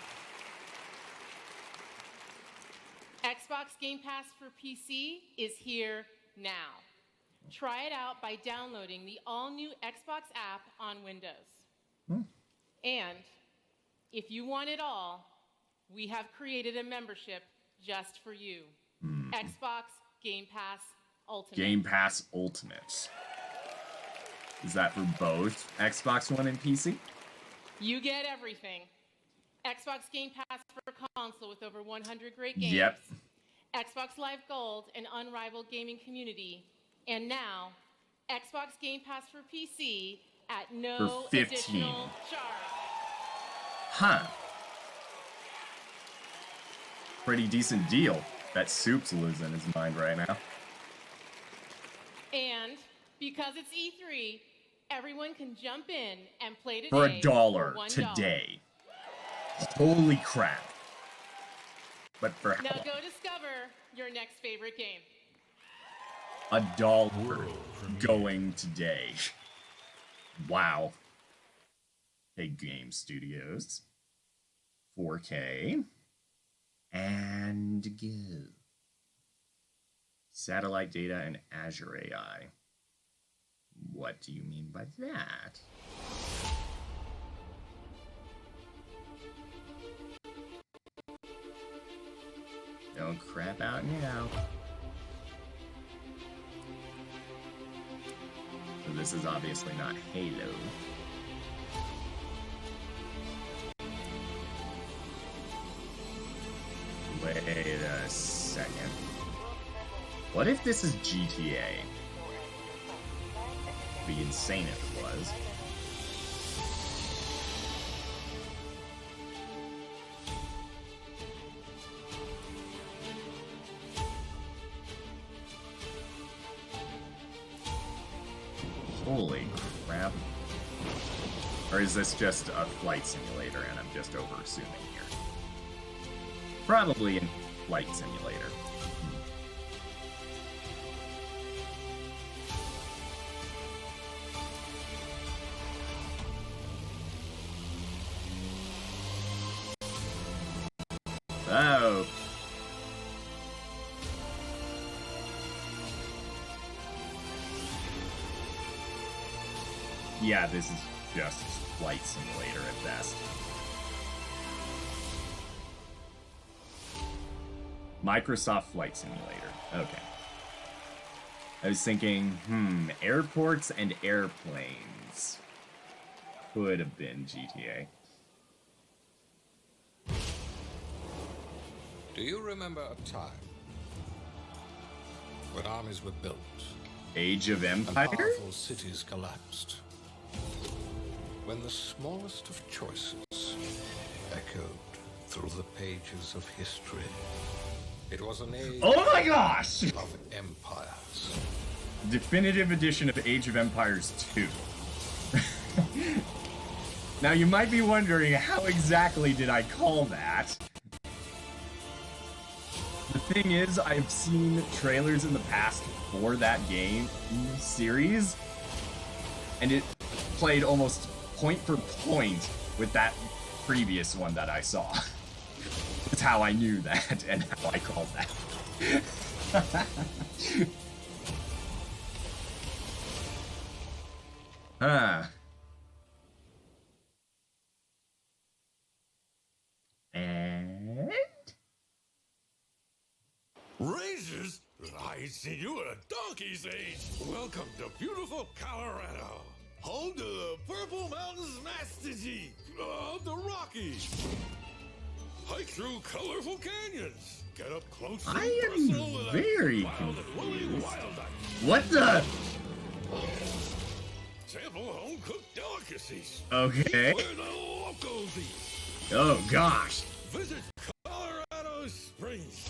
Xbox Game Pass for PC is here now. Try it out by downloading the all-new Xbox app on Windows. And if you want it all, we have created a membership just for you. Xbox Game Pass Ultimate. Game Pass Ultimate. Is that for both Xbox One and PC? You get everything. Xbox Game Pass for console with over 100 great games. Yep. Xbox Live Gold, an unrivaled gaming community. And now, Xbox Game Pass for PC at no For 15. additional charge. Huh. Pretty decent deal. Bet Soup's losing his mind right now. And because it's E3, everyone can jump in and play today For $1 for $1. today. Holy crap. But for Now go discover your next favorite game. $1 going today. Wow. Hey, Game Studios. 4K. And go. Satellite data and Azure AI. What do you mean by that? Don't crap out now. So this is obviously not Halo. Wait a second. What if this is GTA? It'd be insane if it was. Holy crap. Or is this just a flight simulator and I'm just over-assuming here? Probably a flight simulator. Oh. Yeah, this is just flight simulator at best. Microsoft Flight Simulator. Okay. I was thinking, airports and airplanes. Could have been GTA. Do you remember a time when armies were built? Age of Empire? And powerful cities collapsed. When the smallest of choices echoed through the pages of history. It was an age oh my gosh! of empires. Definitive edition of Age of Empires 2. Now you might be wondering, how exactly did I call that? The thing is, I've seen trailers in the past for that game series, and it played almost point for point with that previous one that I saw. That's how I knew that, and how I called that. And? Razors? I see you at a donkey's age. Welcome to beautiful Colorado. Home to the Purple Mountains Master G of the Rockies. Hike through colorful canyons. Get up close and personal with I am very wild and woolly wild What the? Sample home-cooked delicacies. Okay. Where the locals eat. Oh gosh. Visit Colorado Springs.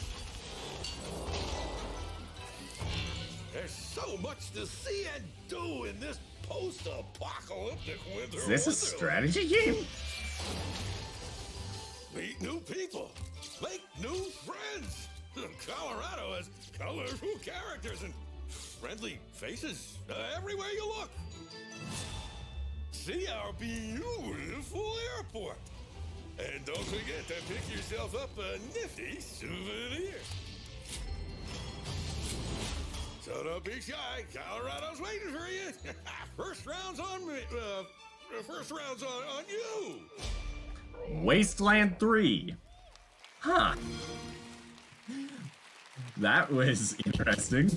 There's so much to see and do in this post-apocalyptic winter. Is this a strategy game? Meet new people. Make new friends. Colorado has colorful characters and friendly faces everywhere you look. See our beautiful airport. And don't forget to pick yourself up a nifty souvenir. So don't be shy. Colorado's waiting for you. First round's on me. First round's on you. Wasteland 3. Huh. That was interesting.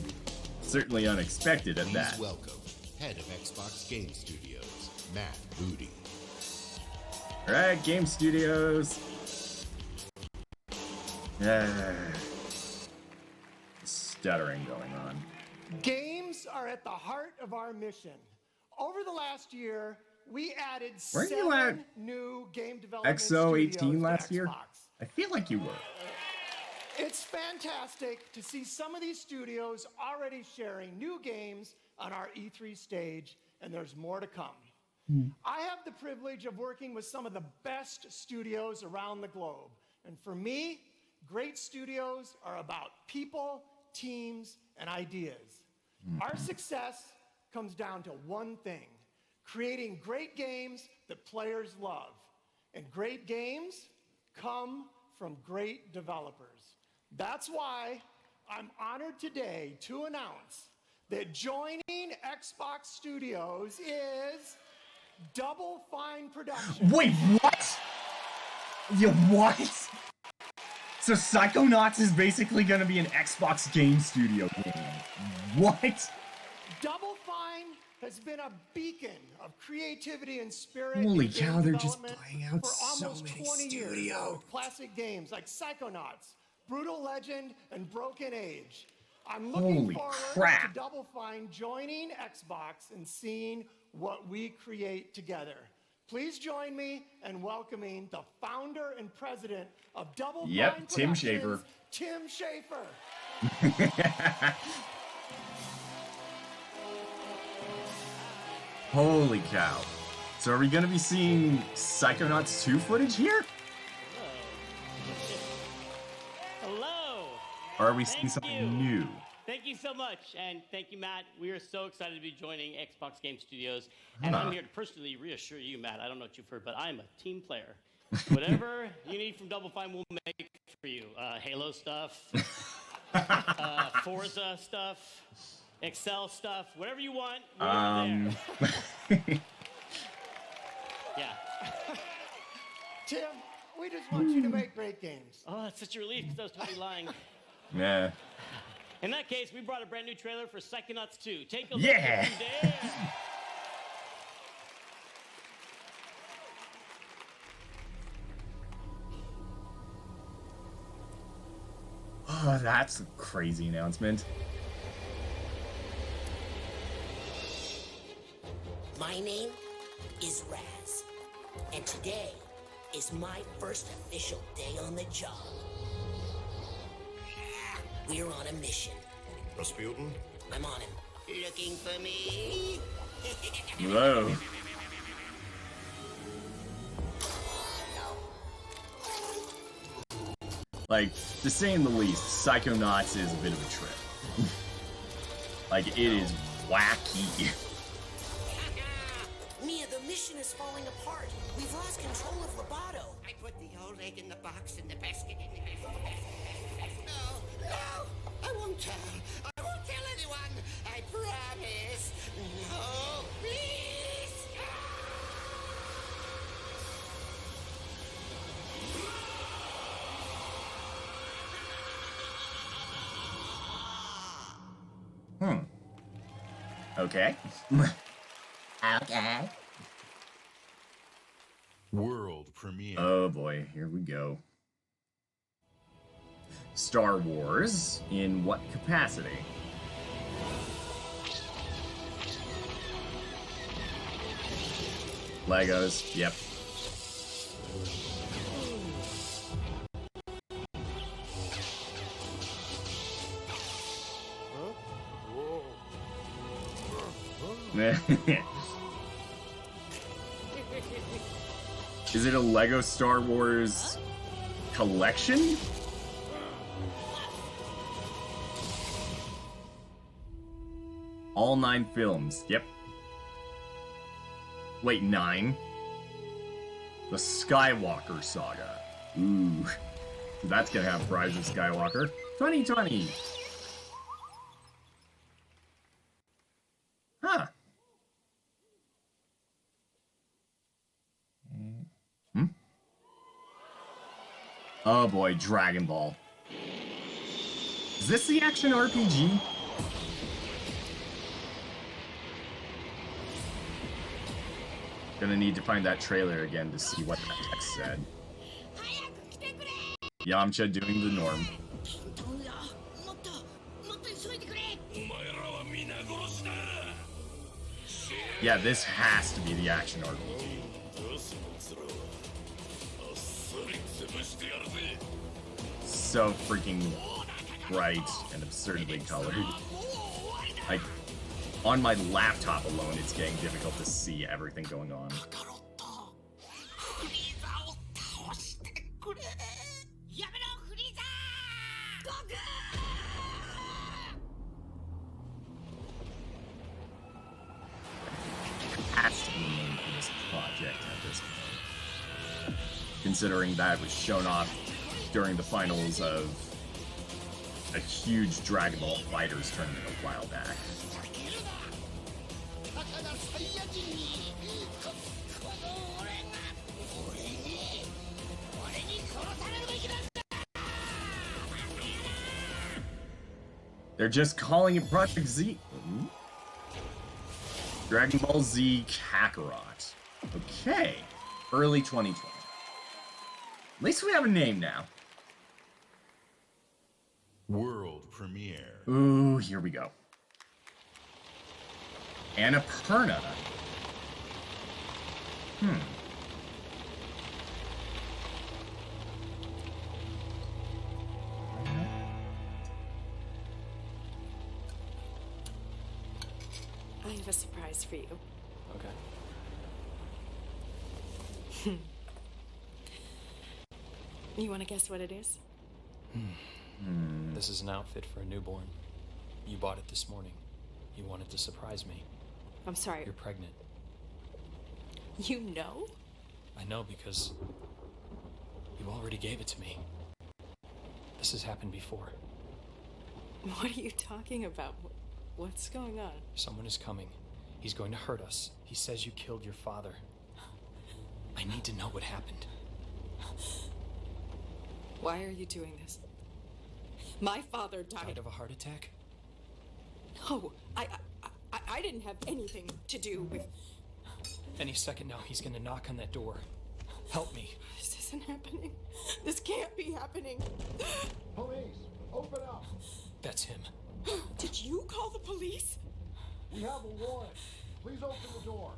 Certainly unexpected at that. Please welcome head of Xbox Game Studios, Matt Booty. Alright, Game Studios. Stuttering going on. Games are at the heart of our mission. Over the last year, we added Weren't 7 you at new game development XO studios 18 to last year? Xbox. I feel like you were. It's fantastic to see some of these studios already sharing new games on our E3 stage, and there's more to come. I have the privilege of working with some of the best studios around the globe. And for me, great studios are about people, teams, and ideas. Our success comes down to one thing: creating great games that players love. And great games come from great developers. That's why I'm honored today to announce that joining Xbox Studios is Double Fine Productions. Wait, what? You what? So Psychonauts is basically gonna be an Xbox Game Studio game. What? Double Fine has been a beacon of creativity and spirit. Holy in cow, game they're just development buying out for so almost many 20 years studios. with classic games like Psychonauts, Brutal Legend, and Broken Age. I'm looking Holy forward crap. to Double Fine joining Xbox and seeing what we create together. Please join me in welcoming the founder and president of Double Fine Tim Productions, Schafer. Tim Schafer. Holy cow. So are we going to be seeing Psychonauts 2 footage here? Hello. Or are we seeing something new? Thank you so much, and thank you, Matt. We are so excited to be joining Xbox Game Studios, and I'm here to personally reassure you, Matt. I don't know what you've heard, but I'm a team player. Whatever you need from Double Fine, we'll make for you. Halo stuff, Forza stuff, Excel stuff, whatever you want, we're there. Yeah. Tim, we just want you to make great games. Oh, that's such a relief because I was totally lying. Yeah. In that case, we brought a brand new trailer for Psychonauts 2. Take a look Yeah. if you dare. Oh, that's a crazy announcement. My name is Raz, and today is my first official day on the job. We're on a mission. Rasputin? I'm on him. Looking for me? Whoa. Like, to say in the least, Psychonauts is a bit of a trip. Like, it is wacky. Mia, the mission is falling apart. We've lost control of Roboto. I put the old egg in the box in the basket. No, I won't tell. I won't tell anyone. I promise. No, please. Okay. Okay. World premiere. Oh boy, here we go. Star Wars, in what capacity? Legos, yep. Is it a Lego Star Wars collection? All 9 films, yep. Wait, 9? The Skywalker Saga. Ooh. That's gonna have Rise of Skywalker. 2020! Huh. Oh boy, Dragon Ball. Is this the action RPG? Gonna need to find that trailer again to see what that text said. Yamcha doing the norm. Yeah, this has to be the action RPG. So freaking bright and absurdly colored. Like, on my laptop alone, it's getting difficult to see everything going on. Has to be named for this project at this point. Considering that was shown off during the finals of a huge Dragon Ball Fighters tournament a while back. They're just calling it Project Z. Ooh. Dragon Ball Z Kakarot. Okay. Early 2020. At least we have a name now. World premiere. Ooh, here we go. Annapurna. I have a surprise for you. Okay. You want to guess what it is? This is an outfit for a newborn. You bought it this morning. You wanted to surprise me. I'm sorry. You're pregnant. You know? I know because you already gave it to me. This has happened before. What are you talking about? What's going on? Someone is coming. He's going to hurt us. He says you killed your father. I need to know what happened. Why are you doing this? My father died. Died of a heart attack? No, I didn't have anything to do with... Any second now, he's gonna knock on that door. Help me. This isn't happening. This can't be happening. Police, open up. That's him. Did you call the police? We have a warrant. Please open the door.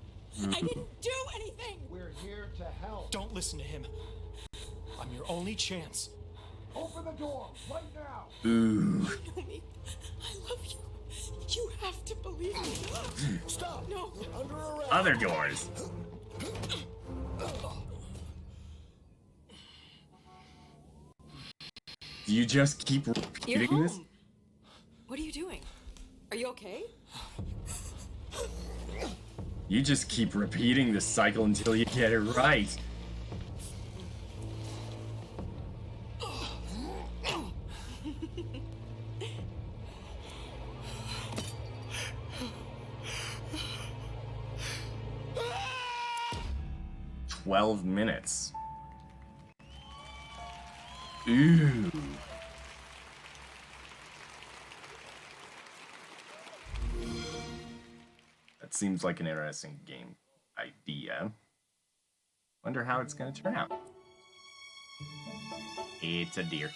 I didn't do anything. We're here to help. Don't listen to him. I'm your only chance. Open the door right now. Ooh. You know me. I love you. You have to believe me. Stop. No. You're under arrest. Other doors. Do you just keep You're repeating home. this? What are you doing? Are you okay? You just keep repeating this cycle until you get it right. "12 minutes. Ooh. That seems like an interesting game idea. Wonder how it's gonna turn out. It's a deer.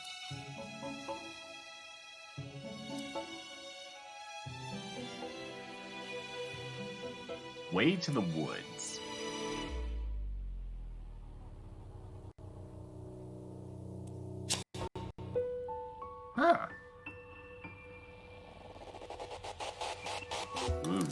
Way to the woods. Huh. Ooh.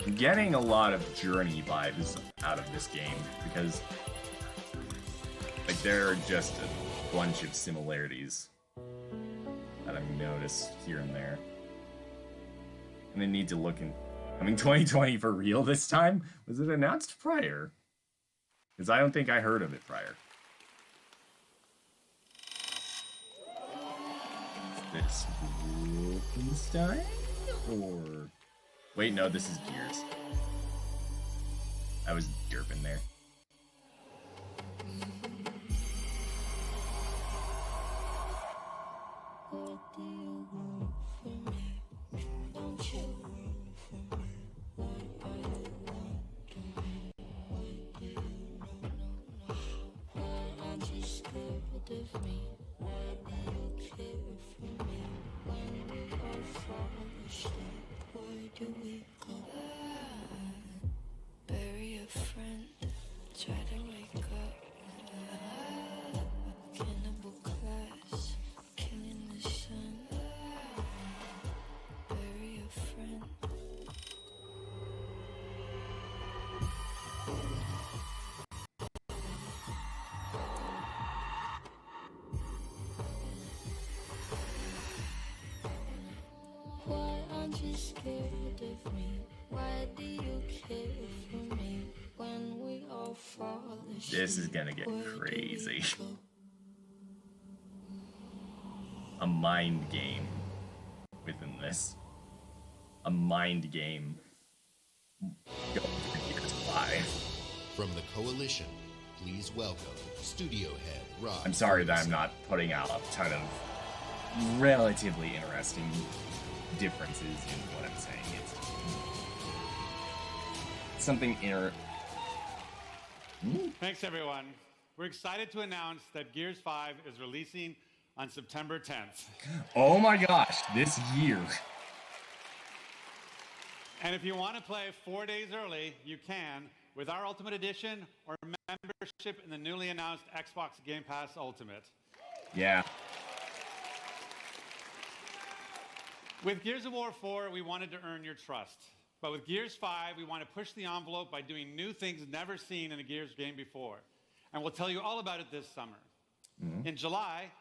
I'm getting a lot of Journey vibes out of this game because, like, there are just a bunch of similarities that I've noticed here and there. And I need to look in. I mean, 2020 for real this time? Was it announced prior? Because I don't think I heard of it prior. Is this Wolfenstein? Or... Wait, no, this is Gears. I was derping there. Bury a friend, try to wake up. Cannibal class, killing the sun. Bury a friend. Why aren't you scared of me? Why do you care for me when we all fall asleep? This is gonna get crazy. A mind game within this. A mind game. Go for Gears 5. From the Coalition, please welcome Studio Head Rob. I'm sorry that I'm not putting out a ton of relatively interesting differences in what I'm saying. It's something inner. Thanks, everyone. We're excited to announce that Gears 5 is releasing on September 10th. Oh my gosh, this year. And if you want to play 4 days early, you can with our Ultimate Edition or membership in the newly announced Xbox Game Pass Ultimate. Yeah. With Gears of War 4, we wanted to earn your trust. But with Gears 5, we want to push the envelope by doing new things never seen in a Gears game before. And we'll tell you all about it this summer. In July,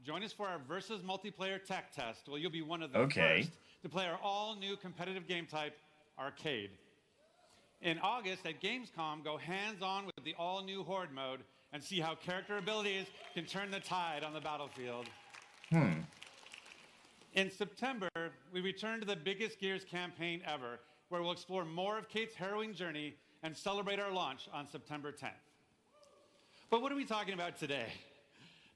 join us for our Versus multiplayer tech test, where you'll be one of the first to play our all-new competitive game type, Arcade. In August at Gamescom, go hands-on with the all-new Horde mode and see how character abilities can turn the tide on the battlefield. In September, we return to the biggest Gears campaign ever, where we'll explore more of Kate's harrowing journey and celebrate our launch on September 10th. But what are we talking about today?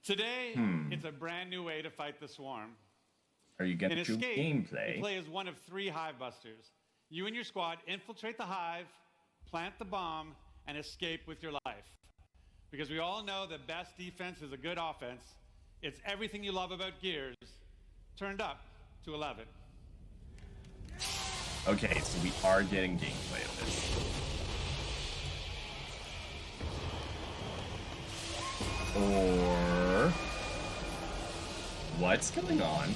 Today, it's a brand new way to fight the Swarm. Are you getting to Escape, gameplay? you play as one of 3 Hive Busters. You and your squad infiltrate the Hive, plant the bomb, and escape with your life. Because we all know the best defense is a good offense. It's everything you love about Gears, turned up to 11. Okay, so we are getting gameplay of this. Or what's going on?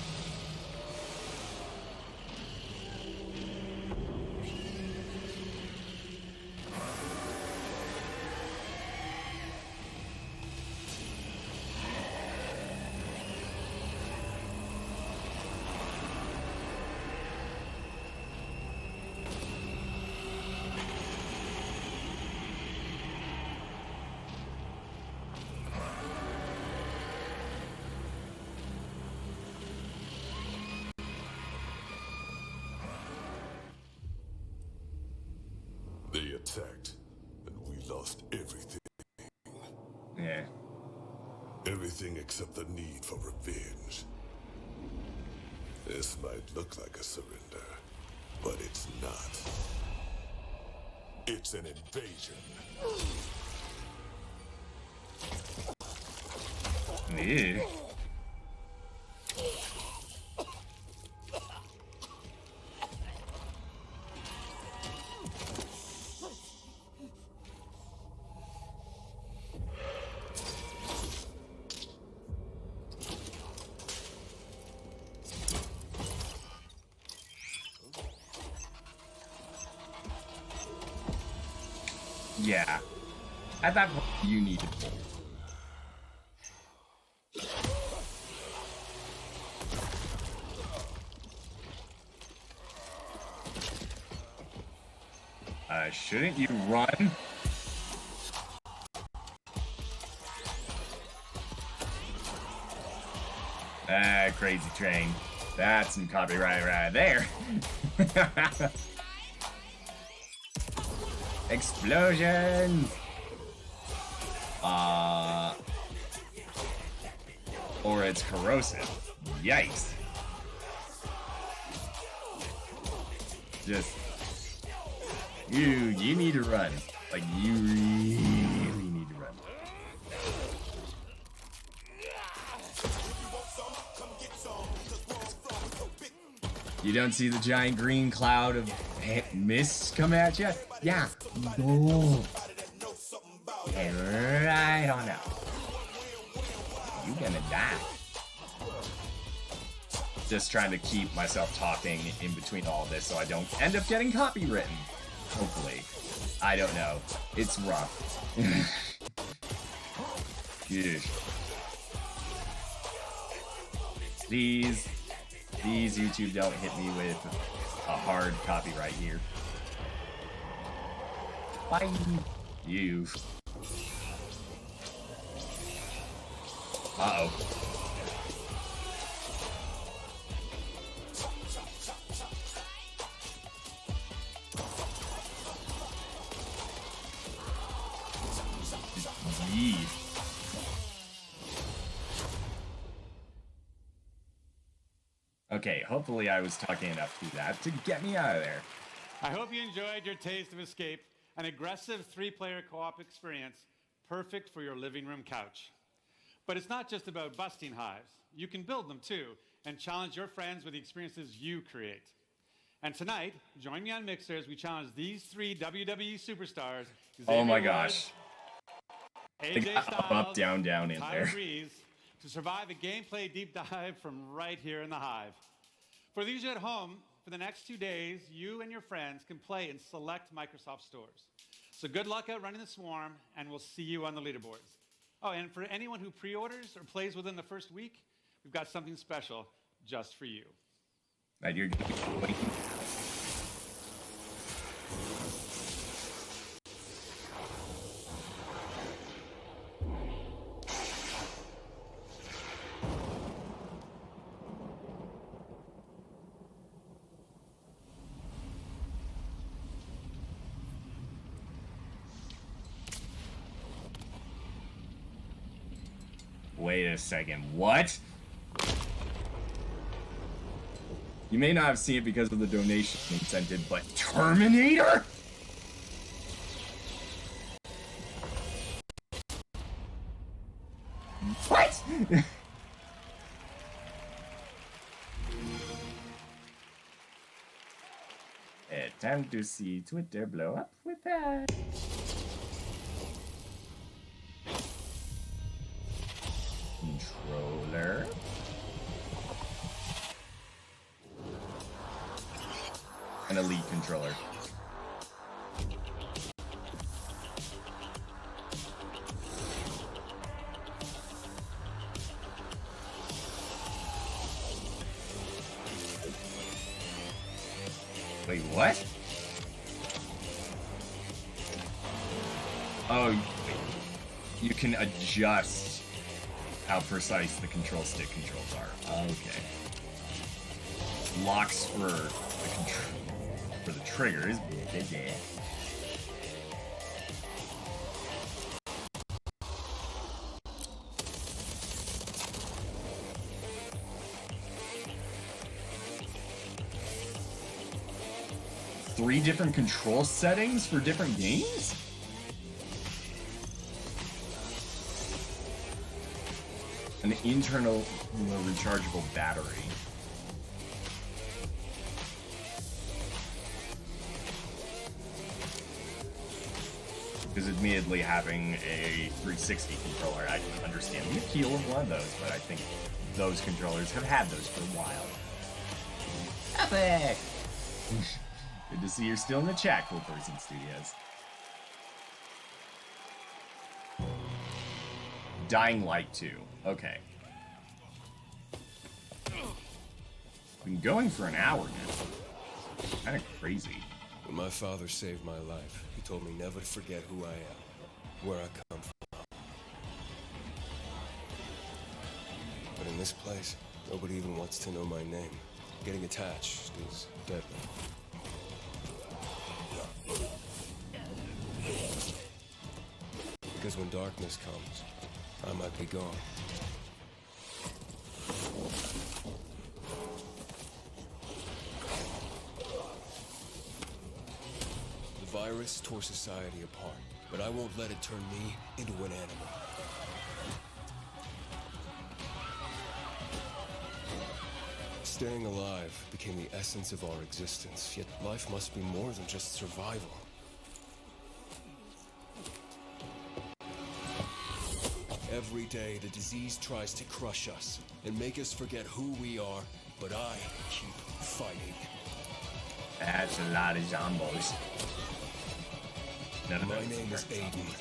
They attacked, and we lost everything. Yeah. Everything except the need for revenge. This might look like a surrender, but it's not. It's an invasion. Yeah. Yeah. At that point, you need to pull. Shouldn't you run? Ah, crazy train. That's some copyright right there. Explosions! Or it's corrosive. Yikes. Just... You need to run. Like, you really need to run. You don't see the giant green cloud of mist come at you? Yeah, go. And right on out. You're gonna die. Just trying to keep myself talking in between all this so I don't end up getting copywritten. Hopefully. I don't know. It's rough. Yeesh. Please, YouTube, don't hit me with a hard copyright here. Bye. You. Uh-oh. Okay, hopefully I was talking enough through that to get me out of there. I hope you enjoyed your taste of Escape, an aggressive 3-player co-op experience, perfect for your living room couch. But it's not just about busting hives. You can build them too, and challenge your friends with the experiences you create. And tonight, join me on Mixer as we challenge these 3 WWE superstars. Oh my Xavier gosh. Woods, They AJ got Styles, up, down, down in Tyler there. Breeze, to survive a gameplay deep dive from right here in the Hive. For these at home, for the next 2 days, you and your friends can play in select Microsoft stores. So good luck out running the swarm, and we'll see you on the leaderboards. Oh, and for anyone who pre-orders or plays within the first week, we've got something special just for you. Right, you're waiting. Wait a second, what? You may not have seen it because of the donation incentive, but Terminator? What? Time to see Twitter blow up with that. Controller. An Elite controller. Wait, what? Oh, you can adjust how precise the control stick controls are. Okay. Locks for the triggers. Yeah. Three different control settings for different games? An internal rechargeable battery. Because admittedly, having a 360 controller, I can understand the appeal of one of those, but I think those controllers have had those for a while. Epic! Good to see you're still in the chat, Cool Person Studios. Dying Light 2. Okay. Been going for an hour now. Kind of crazy. When my father saved my life, he told me never to forget who I am, where I come from. But in this place, nobody even wants to know my name. Getting attached is deadly. Because when darkness comes, I might be gone. The virus tore society apart, but I won't let it turn me into an animal. Staying alive became the essence of our existence, yet life must be more than just survival. Every day, the disease tries to crush us and make us forget who we are, but I keep fighting. That's a lot of zombos. My name is Aiden,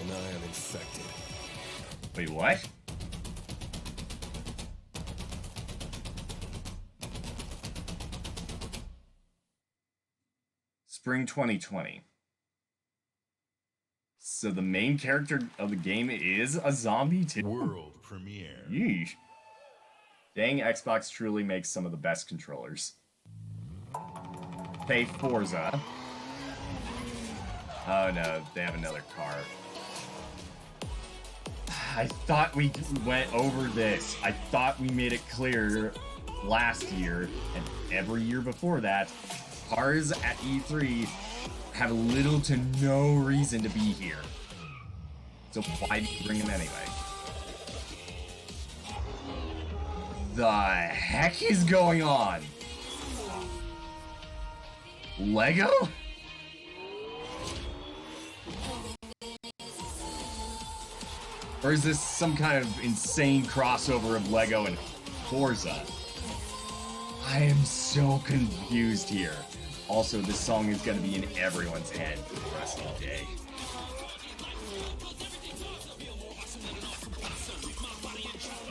and I am infected. Wait, what? Spring 2020. So the main character of the game is a zombie too? World premiere. Yeesh. Dang, Xbox truly makes some of the best controllers. Hey, Forza. Oh no, they have another car. I thought we went over this. I thought we made it clear last year and every year before that. Cars at E3 have little to no reason to be here. So why do you bring them anyway? The heck is going on? Lego? Or is this some kind of insane crossover of Lego and Forza? I am so confused here. Also, this song is going to be in everyone's head for the rest of the day.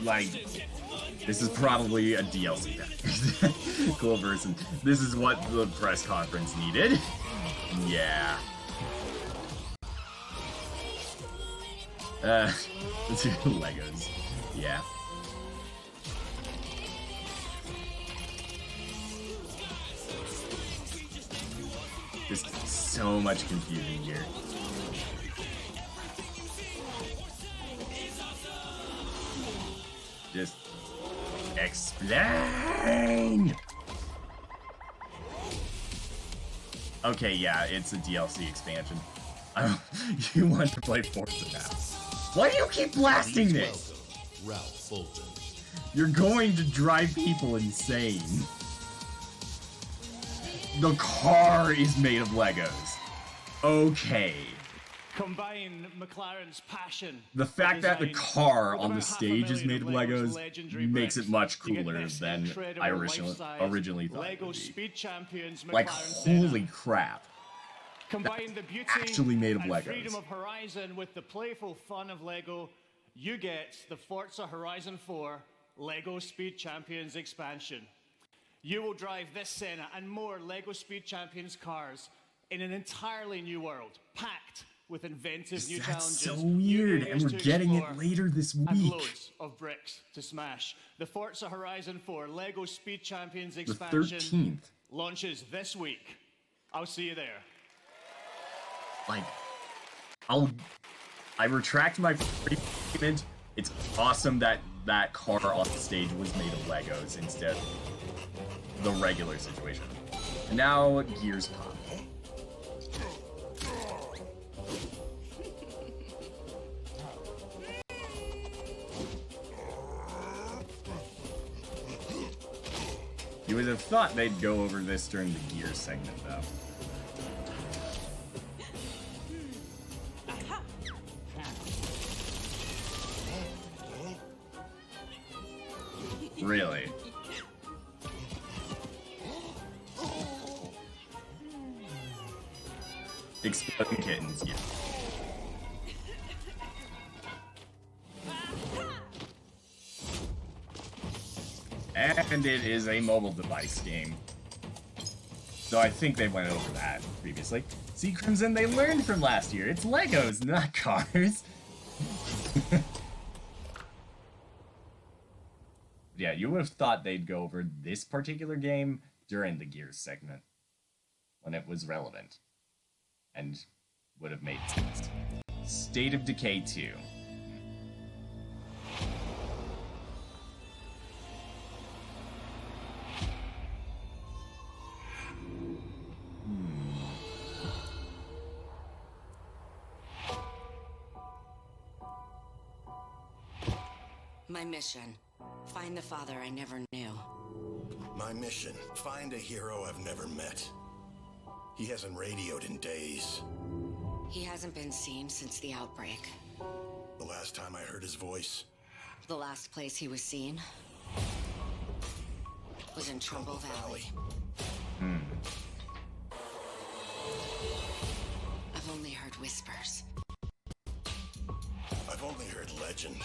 Like, this is probably a DLC pack. Cool person. This is what the press conference needed. Yeah. Legos. Yeah. There's so much confusion here. Just explain! Okay, yeah, it's a DLC expansion. You want to play Forza now. Why do you keep blasting this? Ralph Fulton. You're going to drive people insane. The car is made of Legos. Okay. Combine McLaren's passion. The fact that the car on the stage is made of Legos makes it much cooler than I originally thought it would be. Like, holy crap. Combine the beauty actually made of and Legos. freedom of Horizon with the playful fun of Lego, you get the Forza Horizon 4 Lego Speed Champions expansion. You will drive this Senna and more Lego Speed Champions cars in an entirely new world, packed with inventive new challenges. That's so weird, and we're getting it later this and week. loads of bricks to smash. The Forza Horizon 4 Lego Speed Champions The expansion 13th. launches this week. I'll see you there. Like, I retract my statement. It's awesome that that car on the stage was made of Legos instead of the regular situation. And now Gears pop. You would have thought they'd go over this during the Gears segment, though. Really? Exploding kittens, yeah. And it is a mobile device game. So I think they went over that previously. See, Crimson, they learned from last year. It's Legos, not cars. Yeah, you would have thought they'd go over this particular game during the Gears segment, when it was relevant, and would have made sense. State of Decay 2. My mission. Find the father I never knew. My mission. Find a hero I've never met. He hasn't radioed in days. He hasn't been seen since the outbreak. The last time I heard his voice. The last place he was seen was in Trumbull Valley. I've only heard whispers. I've only heard legend.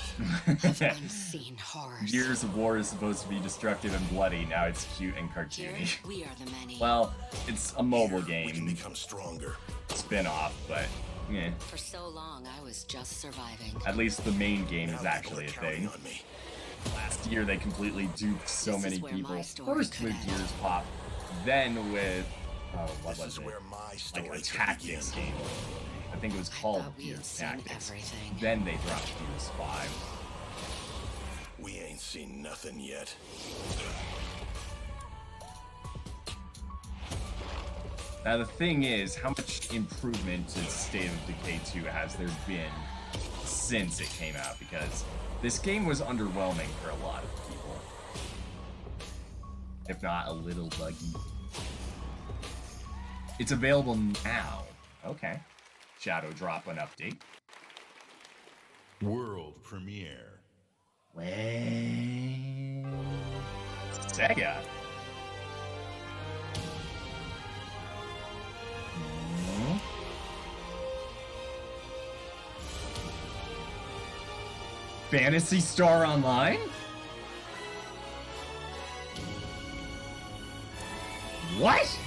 Unseen horrors. Gears of War is supposed to be destructive and bloody. Now it's cute and cartoony. Here, we are the many. Well, it's a mobile game. We can become stronger. Spin-off, but yeah. For so long, I was just surviving. At least the main game is actually a thing. Last year they completely duped so many people. First with Gears Pop, then with what was it? Like a tactics game. I think it was called Gears Tactics. Then they dropped Gears 5. We ain't seen nothing yet. Now the thing is, how much improvement to State of Decay 2 has there been since it came out? Because this game was underwhelming for a lot of people. If not a little buggy. It's available now. Okay. Shadow drop an update. World premiere. Well, Sega. Phantasy Star Online? What?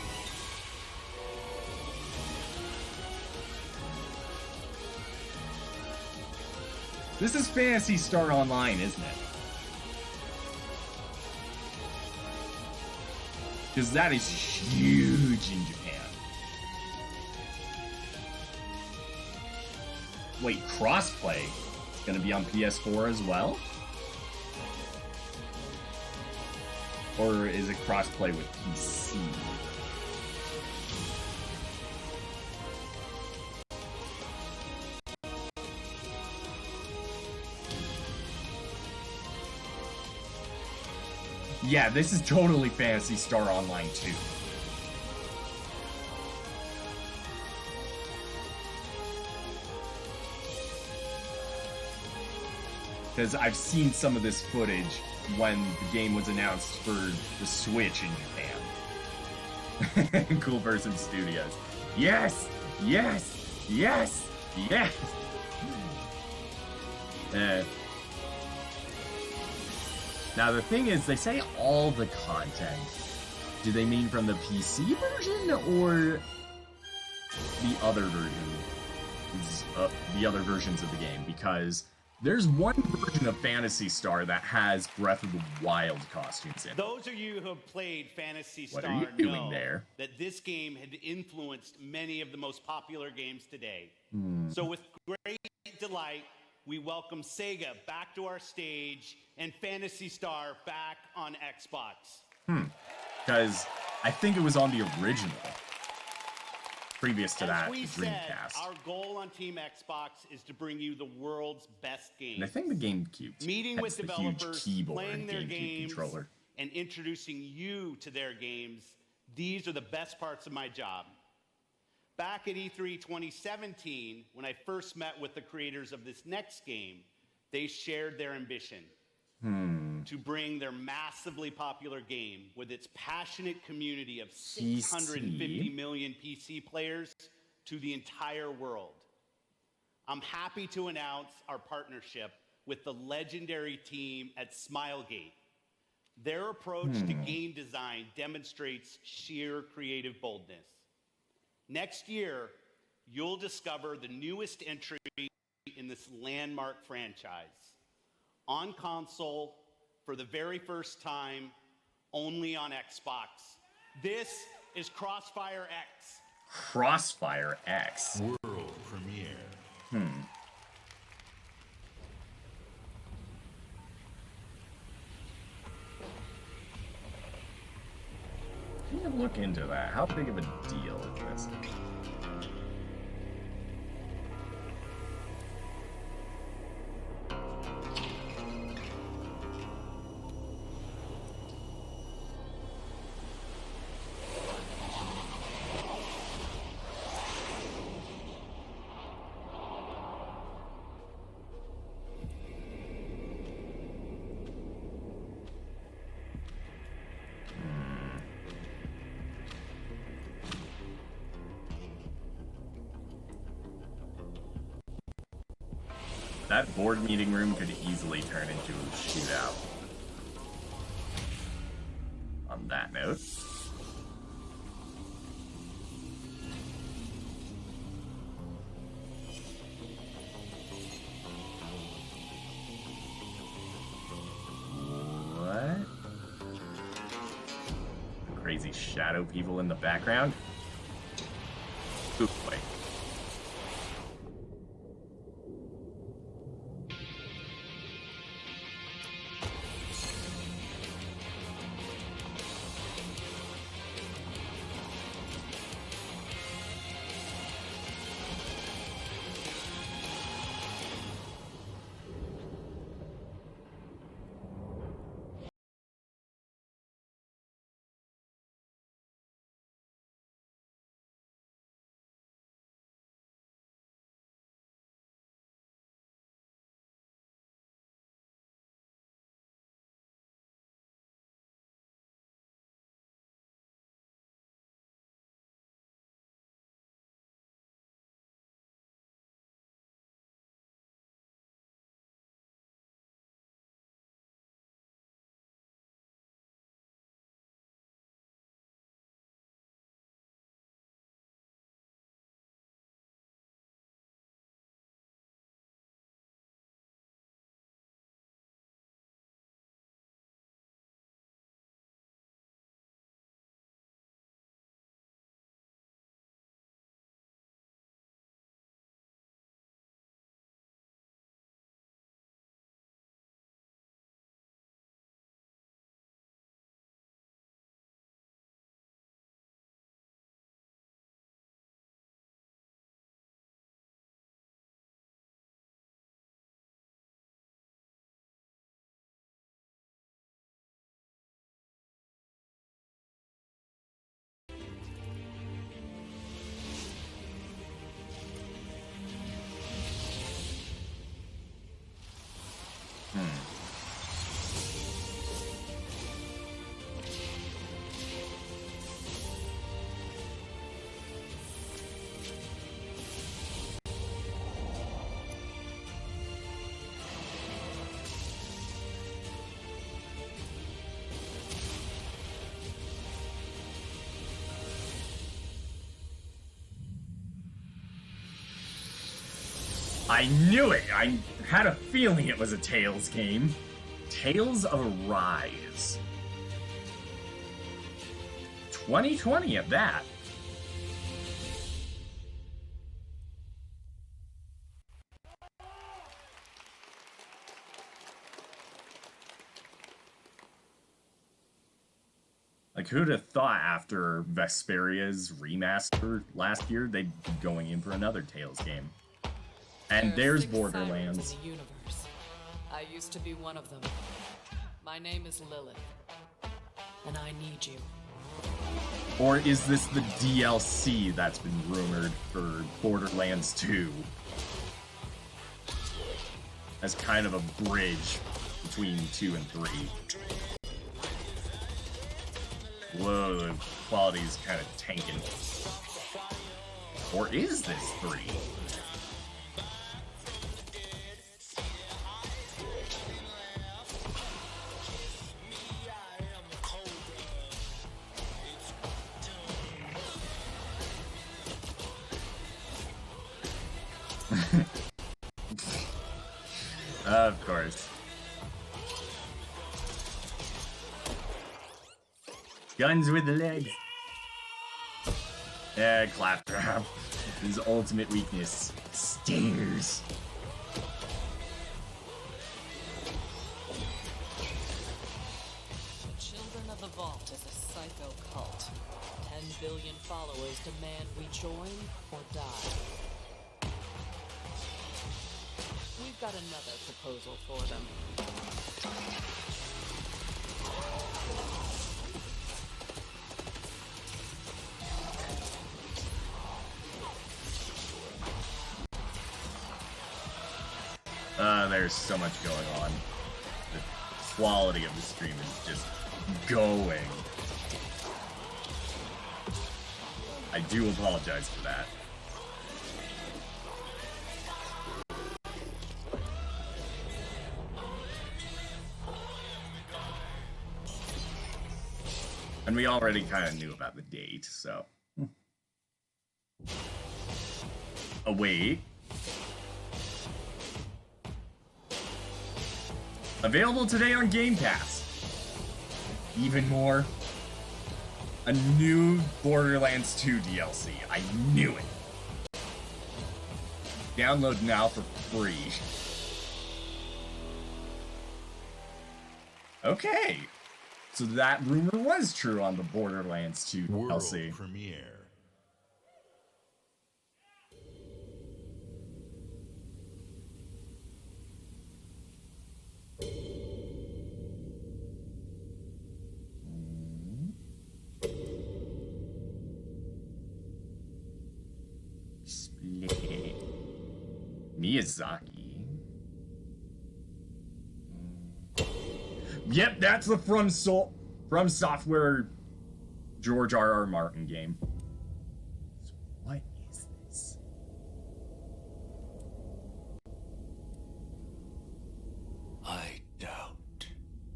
This is Phantasy Star Online, isn't it? Because that is huge in Japan. Wait, crossplay? It's gonna be on PS4 as well? Or is it crossplay with PC? Yeah, this is totally Phantasy Star Online 2. Because I've seen some of this footage when the game was announced for the Switch in Japan. Cool Person Studios. Yes! Yes! Yes! Yes! Now the thing is, they say all the content. Do they mean from the PC version or the other version? The other versions of the game? Because there's one version of Phantasy Star that has Breath of the Wild costumes in it. Those of you who have played Phantasy Star What are you doing there? That this game had influenced many of the most popular games today. Hmm. So with great delight, we welcome Sega back to our stage and Phantasy Star back on Xbox. Because I think it was on the original. Previous to that, As we the said, Dreamcast. our goal on Team Xbox is to bring you the world's best games. And I think the GameCube Meeting has with the developers, huge keyboard playing and their GameCube games, controller. and introducing you to their games. These are the best parts of my job. Back at E3 2017, when I first met with the creators of this next game, they shared their ambition to bring their massively popular game with its passionate community of 650 million PC players to the entire world. I'm happy to announce our partnership with the legendary team at Smilegate. Their approach to game design demonstrates sheer creative boldness. Next year, you'll discover the newest entry in this landmark franchise. On console, for the very first time, only on Xbox. This is Crossfire X. Crossfire X. World premiere. I'm gonna look into that. How big of a deal is this? That board meeting room could easily turn into a shootout. On that note. What? The crazy shadow people in the background? Ooh, boy. I knew it! I had a feeling it was a Tales game. Tales of Arise. 2020 at that. Like, who'd have thought after Vesperia's remaster last year, they'd be going in for another Tales game. And there's Borderlands. In the universe. I used to be one of them. My name is Lilith, and I need you. Or is this the DLC that's been rumored for Borderlands 2? As kind of a bridge between 2 and 3. Whoa, the quality's kind of tanking. Or is this 3? Of course. Guns with the legs. Yeah, Claptrap. His ultimate weakness. Stairs. The Children of the Vault is a psycho cult. 10 billion followers demand we join or die. We've got another proposal for them. There's so much going on. The quality of the stream is just going. I do apologize for that. And we already kind of knew about the date, so. Oh, wait. Available today on Game Pass. Even more. A new Borderlands 2 DLC. I knew it. Download now for free. Okay. So that rumor was true on the Borderlands 2 World DLC. premiere. Split. Miyazaki. Yep, that's the From Software George R.R. Martin game. So what is this? I doubt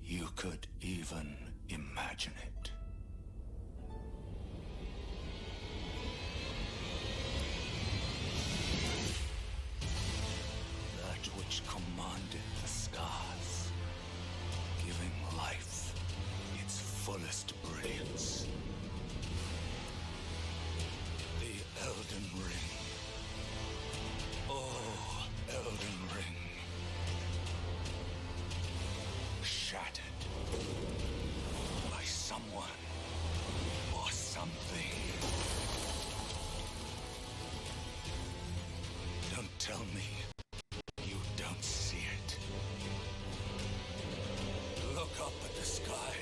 you could even imagine it. That which commanded the stars, giving life its fullest brilliance. The Elden Ring. Oh, Elden Ring. Shattered by someone or something. Don't tell me you don't see it. Look up at the sky.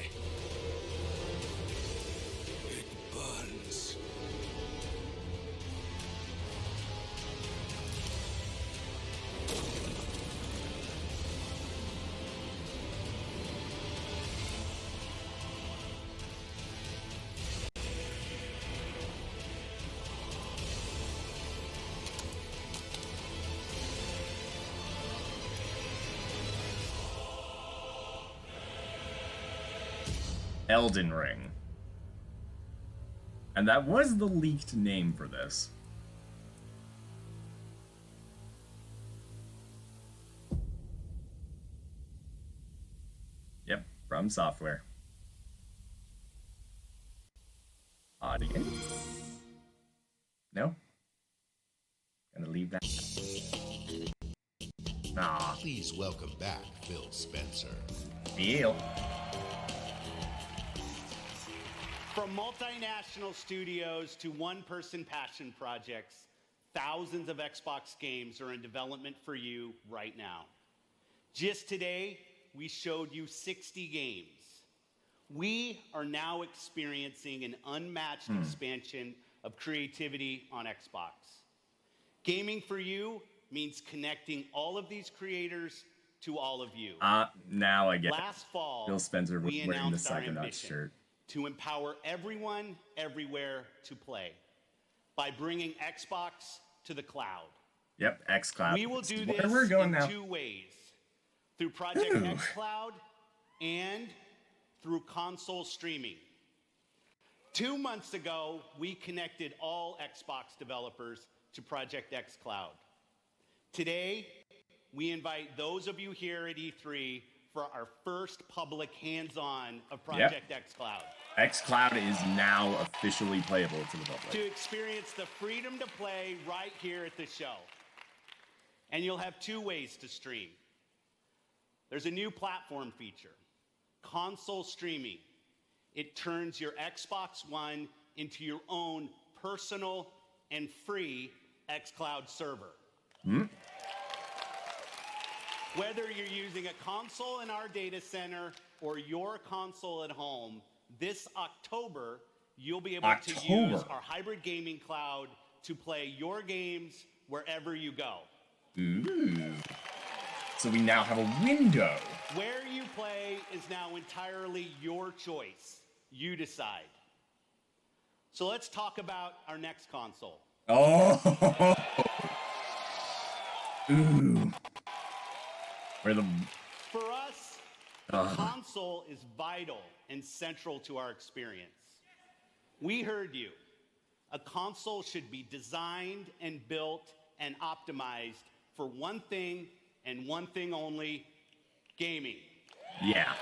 It burns. Elden Ring. And that was the leaked name for this. From Software. Audience? No? Gonna leave that. Nah. Please welcome back Phil Spencer. Deal. From multinational studios to one-person passion projects, thousands of Xbox games are in development for you right now. Just today, we showed you 60 games. We are now experiencing an unmatched expansion of creativity on Xbox. Gaming for you means connecting all of these creators to all of you. Now I get Last fall, Phil Spencer was we wearing the announced our Psychonauts ambition shirt. to empower everyone, everywhere to play by bringing Xbox to the cloud. Yep, xCloud. We will do this We're going in now. 2 ways. Through Project xCloud and through console streaming. 2 months ago, we connected all Xbox developers to Project xCloud. Today, we invite those of you here at E3 for our first public hands-on of Project xCloud. xCloud is now officially playable to the public. To experience the freedom to play right here at the show. And you'll have 2 ways to stream. There's a new platform feature, console streaming. It turns your Xbox One into your own personal and free xCloud server. Whether you're using a console in our data center or your console at home, this October, you'll be able to use our hybrid gaming cloud to play your games wherever you go. Ooh. So we now have a window. Where you play is now entirely your choice. You decide. So let's talk about our next console. Oh. Ooh. Where the... For us, the console is vital and central to our experience. We heard you. A console should be designed and built and optimized for one thing and one thing only, gaming. Yeah.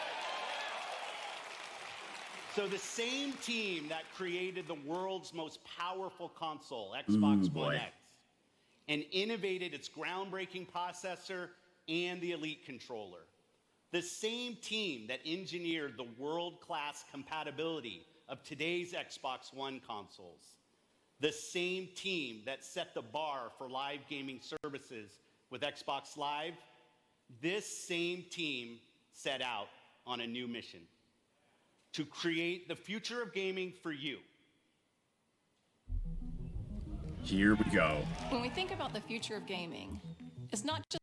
So the same team that created the world's most powerful console, Xbox One X, and innovated its groundbreaking processor and the Elite controller. The same team that engineered the world-class compatibility of today's Xbox One consoles. The same team that set the bar for live gaming services with Xbox Live. This same team set out on a new mission to create the future of gaming for you. Here we go. When we think about the future of gaming, it's not just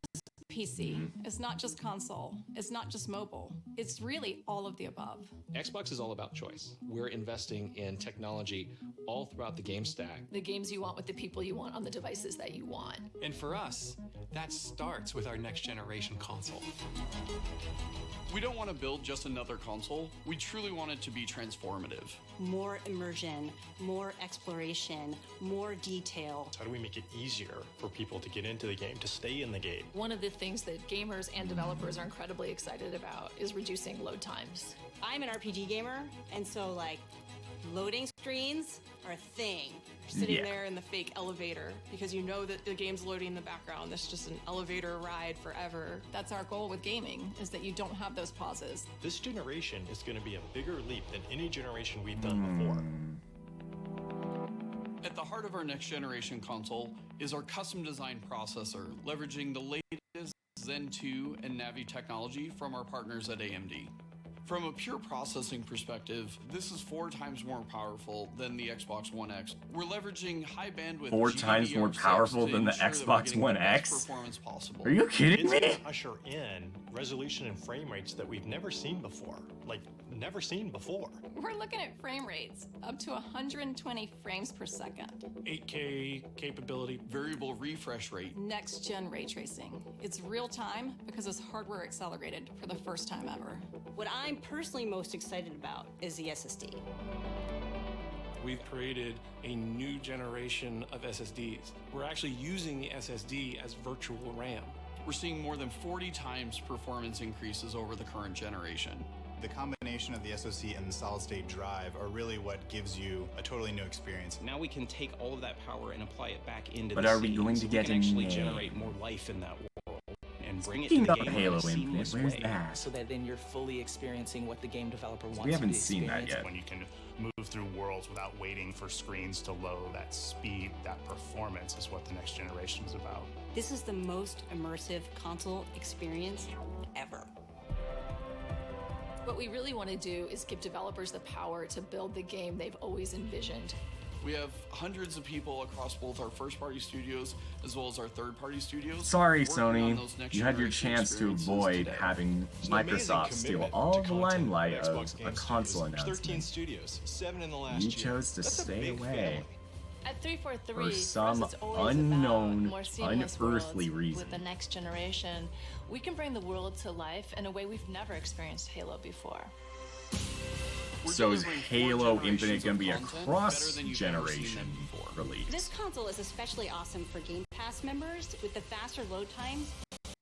PC, it's not just console, it's not just mobile, it's really all of the above. Xbox is all about choice. We're investing in technology all throughout the game stack. The games you want with the people you want on the devices that you want. And for us, that starts with our next generation console. We don't want to build just another console. We truly want it to be transformative. More immersion, more exploration, more detail. How do we make it easier for people to get into the game, to stay in the game? One of the things that gamers and developers are incredibly excited about is reducing load times. I'm an RPG gamer, and so like loading screens are a thing. You're sitting there in the fake elevator because you know that the game's loading in the background. That's just an elevator ride forever. That's our goal with gaming, is that you don't have those pauses. This generation is going to be a bigger leap than any generation we've done before. At the heart of our next generation console is our custom design processor, leveraging the latest Zen 2 and Navi technology from our partners at AMD. From a pure processing perspective, this is 4 times more powerful than the Xbox One X. We're leveraging high bandwidth 4 times more powerful than the Xbox One X? Performance possible. Are you kidding me? It's going to usher in resolution and frame rates that we've never seen before. Like, never seen before. We're looking at frame rates up to 120 frames per second. 8K capability. Variable refresh rate. Next gen ray tracing. It's real time because it's hardware accelerated for the first time ever. What I'm personally most excited about is the SSD. We've created a new generation of SSDs. We're actually using the SSD as virtual RAM. We're seeing more than 40 times performance increases over the current generation. The combination of the SoC and the solid-state drive are really what gives you a totally new experience. Now we can take all of that power and apply it back into But the are we scene, going so to we get can a actually name? generate more life in that world and bring it to Speaking the of game Halo in a Infinite, seamless where's way. that? So that then you're fully experiencing what the game developer wants We haven't you to seen that experience. yet. When you can move through worlds without waiting for screens to load, that speed, that performance is what the next generation is about. This is the most immersive console experience ever. What we really want to do is give developers the power to build the game they've always envisioned. We have hundreds of people across both our first-party studios as well as our third-party studios. Sorry, working on Sony. those next You had your generation chance to experiences avoid today. having It's an amazing Microsoft steal commitment all to the content limelight at of Xbox a Game console Studios. There's 13 announcement. studios, 7 in the last You year. chose to That's a stay big away. family. At 343, For for us, some it's always unknown, about more seamless unearthly worlds reason. with the next generation. We can bring the world to life in a way we've never experienced Halo before. So is Halo generations Infinite going to be a of content better than you've ever seen cross-generation them before. release? This console is especially awesome for Game Pass members. With the faster load times,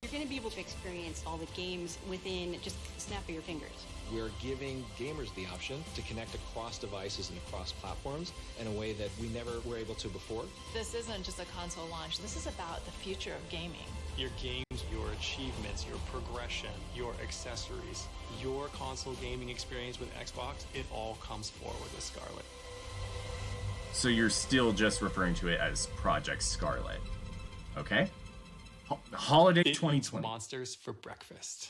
you're going to be able to experience all the games within just a snap of your fingers. We're giving gamers the option to connect across devices and across platforms in a way that we never were able to before. This isn't just a console launch. This is about the future of gaming. Your games, your achievements, your progression, your accessories, your console gaming experience with Xbox, it all comes forward with Scarlet. So you're still just referring to it as Project Scarlet. Okay? Holiday It eats 2020. monsters for breakfast.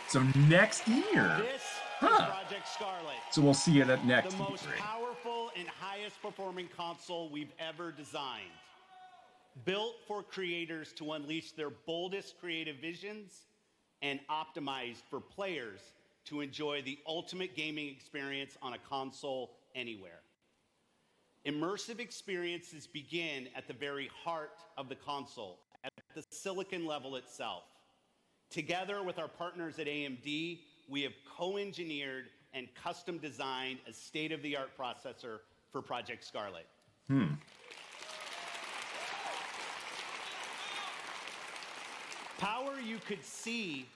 So next year. This Huh. is Project Scarlet. So we'll see it at next The most E3. powerful and highest performing console we've ever designed. Built for creators to unleash their boldest creative visions and optimized for players to enjoy the ultimate gaming experience on a console anywhere. Immersive experiences begin at the very heart of the console, at the silicon level itself. Together with our partners at AMD, we have co-engineered and custom designed a state-of-the-art processor for Project Scarlet. Power you could see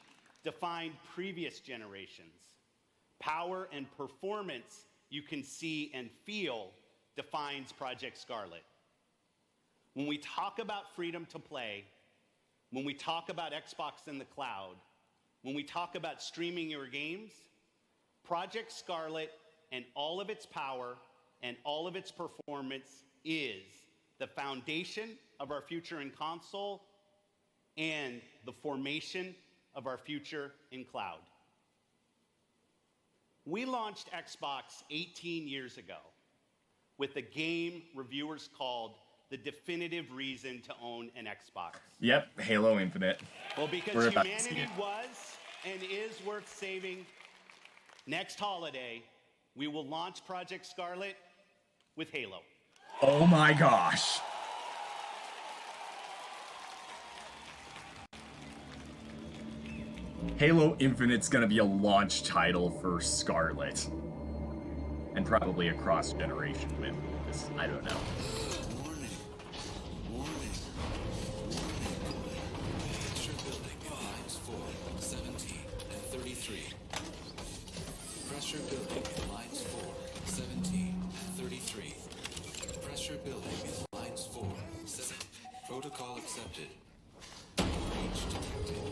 defined previous generations. Power and performance you can see and feel defines Project Scarlet. When we talk about freedom to play, when we talk about Xbox in the cloud, when we talk about streaming your games, Project Scarlet and all of its power and all of its performance is the foundation of our future in console and the formation of our future in cloud. We launched Xbox 18 years ago with a game reviewers called the definitive reason to own an Xbox. Yep, Halo Infinite. Well, because We're about to see humanity it. was and is worth saving, next holiday, we will launch Project Scarlet with Halo. Oh my gosh. Halo Infinite's gonna be a launch title for Scarlet. And probably a cross-generation with this. I don't know. Pressure building in lines 4, 17, and 33. Pressure building in lines 4, 17, and 33. Pressure building in lines 4, 7. Protocol accepted. Breach detected.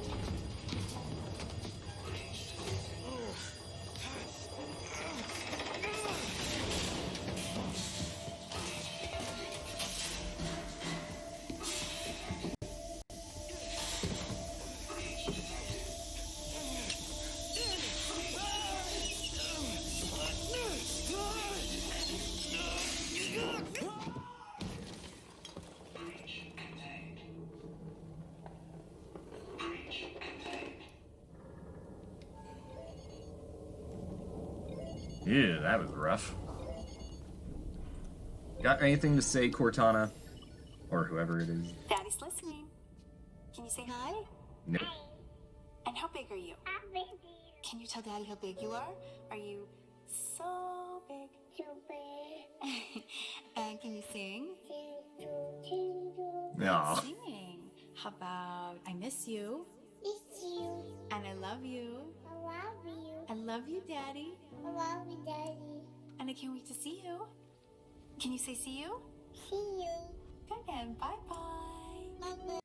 Ew, that was rough. Got anything to say, Cortana? Or whoever it is? Daddy's listening. Can you say hi? No. And how big are you? Can you tell Daddy how big you are? Are you so big? So big. And can you sing? No. Sing. How about I miss you? Miss you. And I love you. I love you. I love you, Daddy. I love you, Daddy. And I can't wait to see you. Can you say see you? See you. Good. Bye-bye. Bye-bye.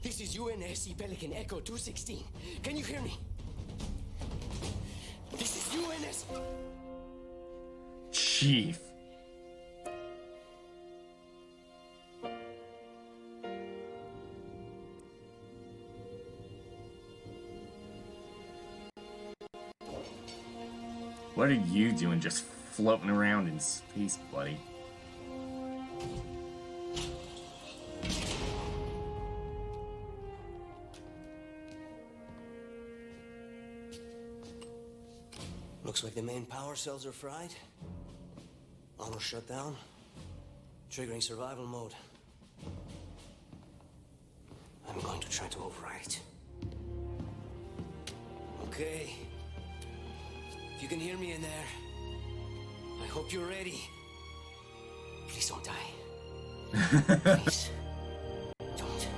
This is UNSC Pelican Echo 216. Can you hear me? This is UNS. Chief. What are you doing just floating around in space, buddy? Looks like the main power cells are fried. Armor shut down. Triggering survival mode. I'm going to try to override it. Okay. If you can hear me in there, I hope you're ready. Please don't die. Please. Don't die.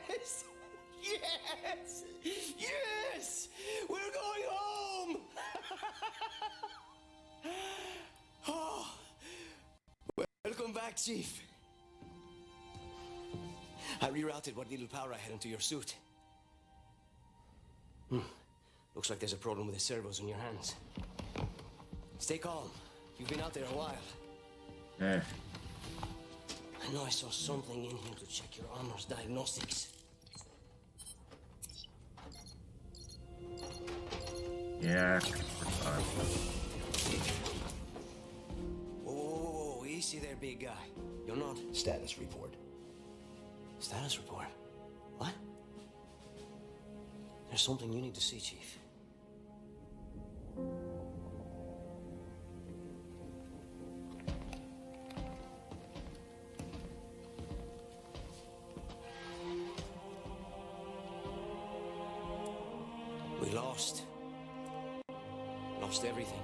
Yes! Yes! Yes! We're going home! Oh, welcome back, Chief. I rerouted what little power I had into your suit. Looks like there's a problem with the servos in your hands. Stay calm. You've been out there a while. Eh. I know I saw something in here to check your armor's diagnostics. Yeah. Whoa, easy there, big guy. You're not... Status report. Status report? What? There's something you need to see, Chief. We lost. Lost everything.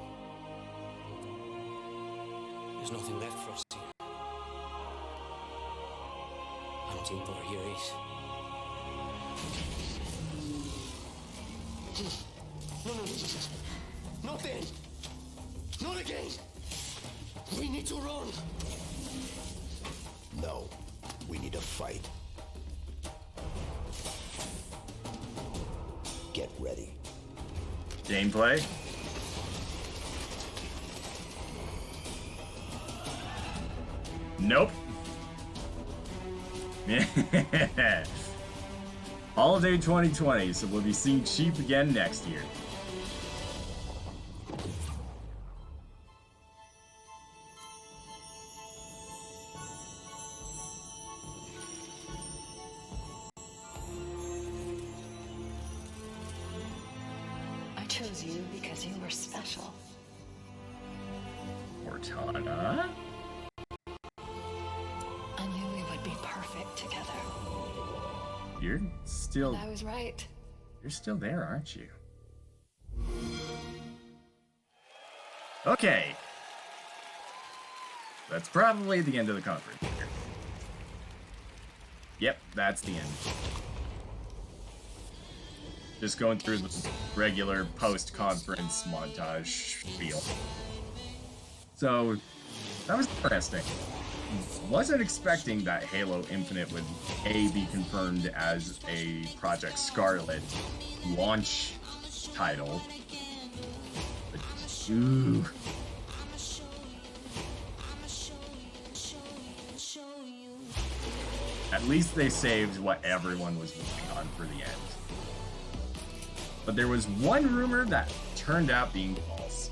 There's nothing left for us here. I don't think power here is. No. Not then. Not again. We need to run. No. We need to fight. Get ready. Gameplay. Nope. Holiday 2020, so we'll be seeing Chief again next year. I chose you because you were special. Cortana? I knew we would be perfect together. You're still... And I was right. You're still there, aren't you? Okay. That's probably the end of the conference. Yep, that's the end. Just going through the regular post-conference montage spiel. So, that was interesting. Wasn't expecting that Halo Infinite would A, be confirmed as a Project Scarlet launch title. But, ooh. At least they saved what everyone was waiting on for the end. But there was one rumor that turned out being false.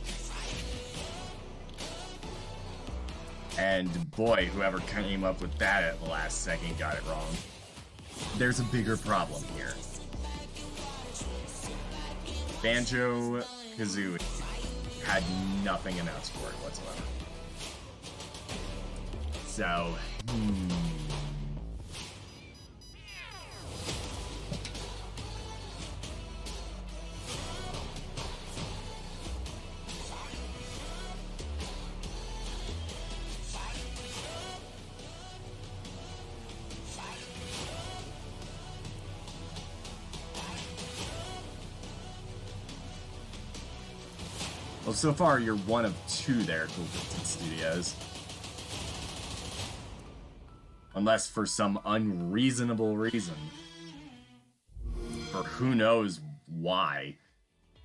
And boy, whoever came up with that at the last second got it wrong. There's a bigger problem here. Banjo-Kazooie had nothing announced for it whatsoever. So, well, so far you're one of two there, Cool Twisted Studios. Unless for some unreasonable reason, for who knows why,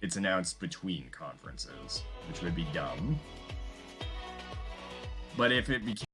it's announced between conferences, which would be dumb. But if it became